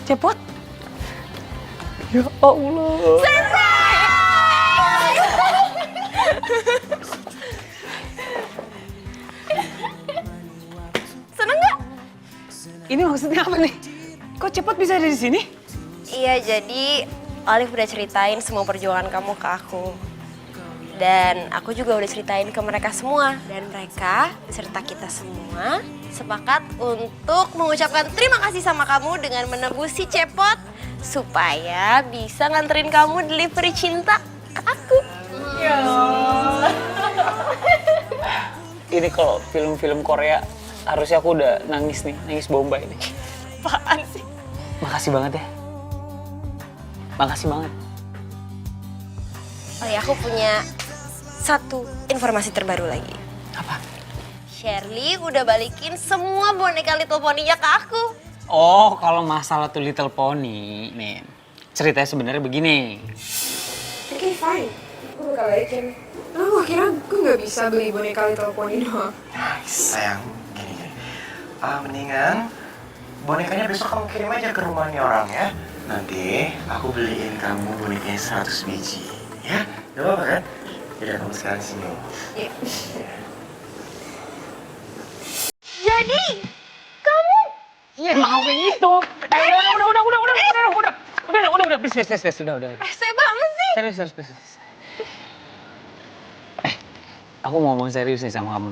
Cepot? Ya Allah. Seneng nggak? Ini maksudnya apa nih? Kok Cepot bisa ada di sini? Iya, jadi Olive udah ceritain semua perjuangan kamu ke aku. Dan aku juga udah ceritain ke mereka semua. Dan mereka, beserta kita semua, sepakat untuk mengucapkan terima kasih sama kamu dengan menebus si Cepot supaya bisa nganterin kamu delivery cinta ke aku. Ya. Ini kalau film-film Korea, harusnya aku udah nangis nih, nangis bombay nih. Apaan sih? Makasih banget ya. Makasih banget. Oh ya, aku punya satu informasi terbaru lagi. Apa? Shirley udah balikin semua boneka Little Pony-nya ke aku. Oh, kalau masalah tuh Little Pony, nih ceritanya sebenarnya begini. Oke, fine. Gue bakal balikin. Lo kira gue nggak bisa beli boneka Little Pony doang? Sayang, gini. Mendingan bonekanya besok kamu kirim aja ke rumahnya orang ya. Nanti aku beliin kamu bonekanya 100 biji. Ya, gak apa-apa kan? Yaudah, kamu sekarang sini. Jadi, kamu Iya, mau kayak gitu. Udah, please, udah. Rese banget sih. Serius. Aku mau ngomong serius nih sama kamu.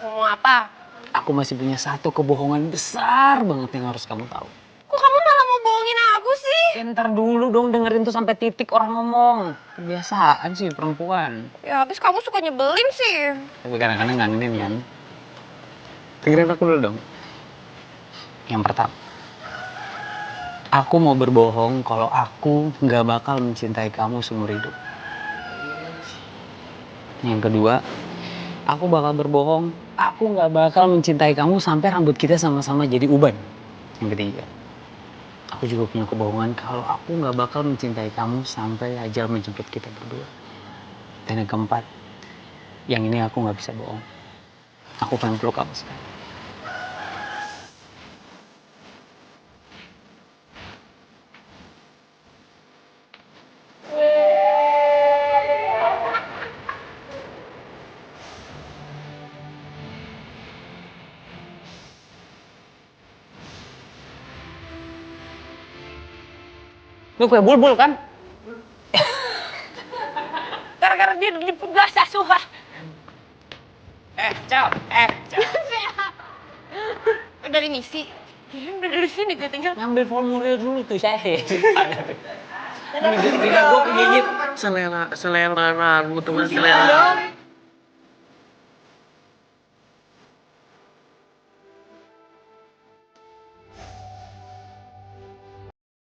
Ngomong apa? Aku masih punya satu kebohongan besar banget yang harus kamu tahu. Kok kamu malah mau bohongin aku sih? Ntar dulu dong dengerin tuh sampai titik orang ngomong. Kebiasaan sih perempuan. Ya habis kamu suka nyebelin sih. Tapi kadang-kadang ngangenin kan. Dengerin aku dulu dong. Yang pertama, aku mau berbohong kalau aku nggak bakal mencintai kamu seumur hidup. Yang kedua, aku bakal berbohong, aku nggak bakal mencintai kamu sampai rambut kita sama-sama jadi uban. Yang ketiga, aku juga punya kebohongan kalau aku nggak bakal mencintai kamu sampai ajal menjemput kita berdua. Dan yang keempat, yang ini aku nggak bisa bohong. Aku pengen peluk kamu sekarang. Lu kue bulbul kan? Gara-gara dia dipegas asuhan. Ciao. Dari misi. Udah dari sini gue tinggal. Ngambil formulir dulu tuh saya. Tidak gue kegigit selera lagu teman selera.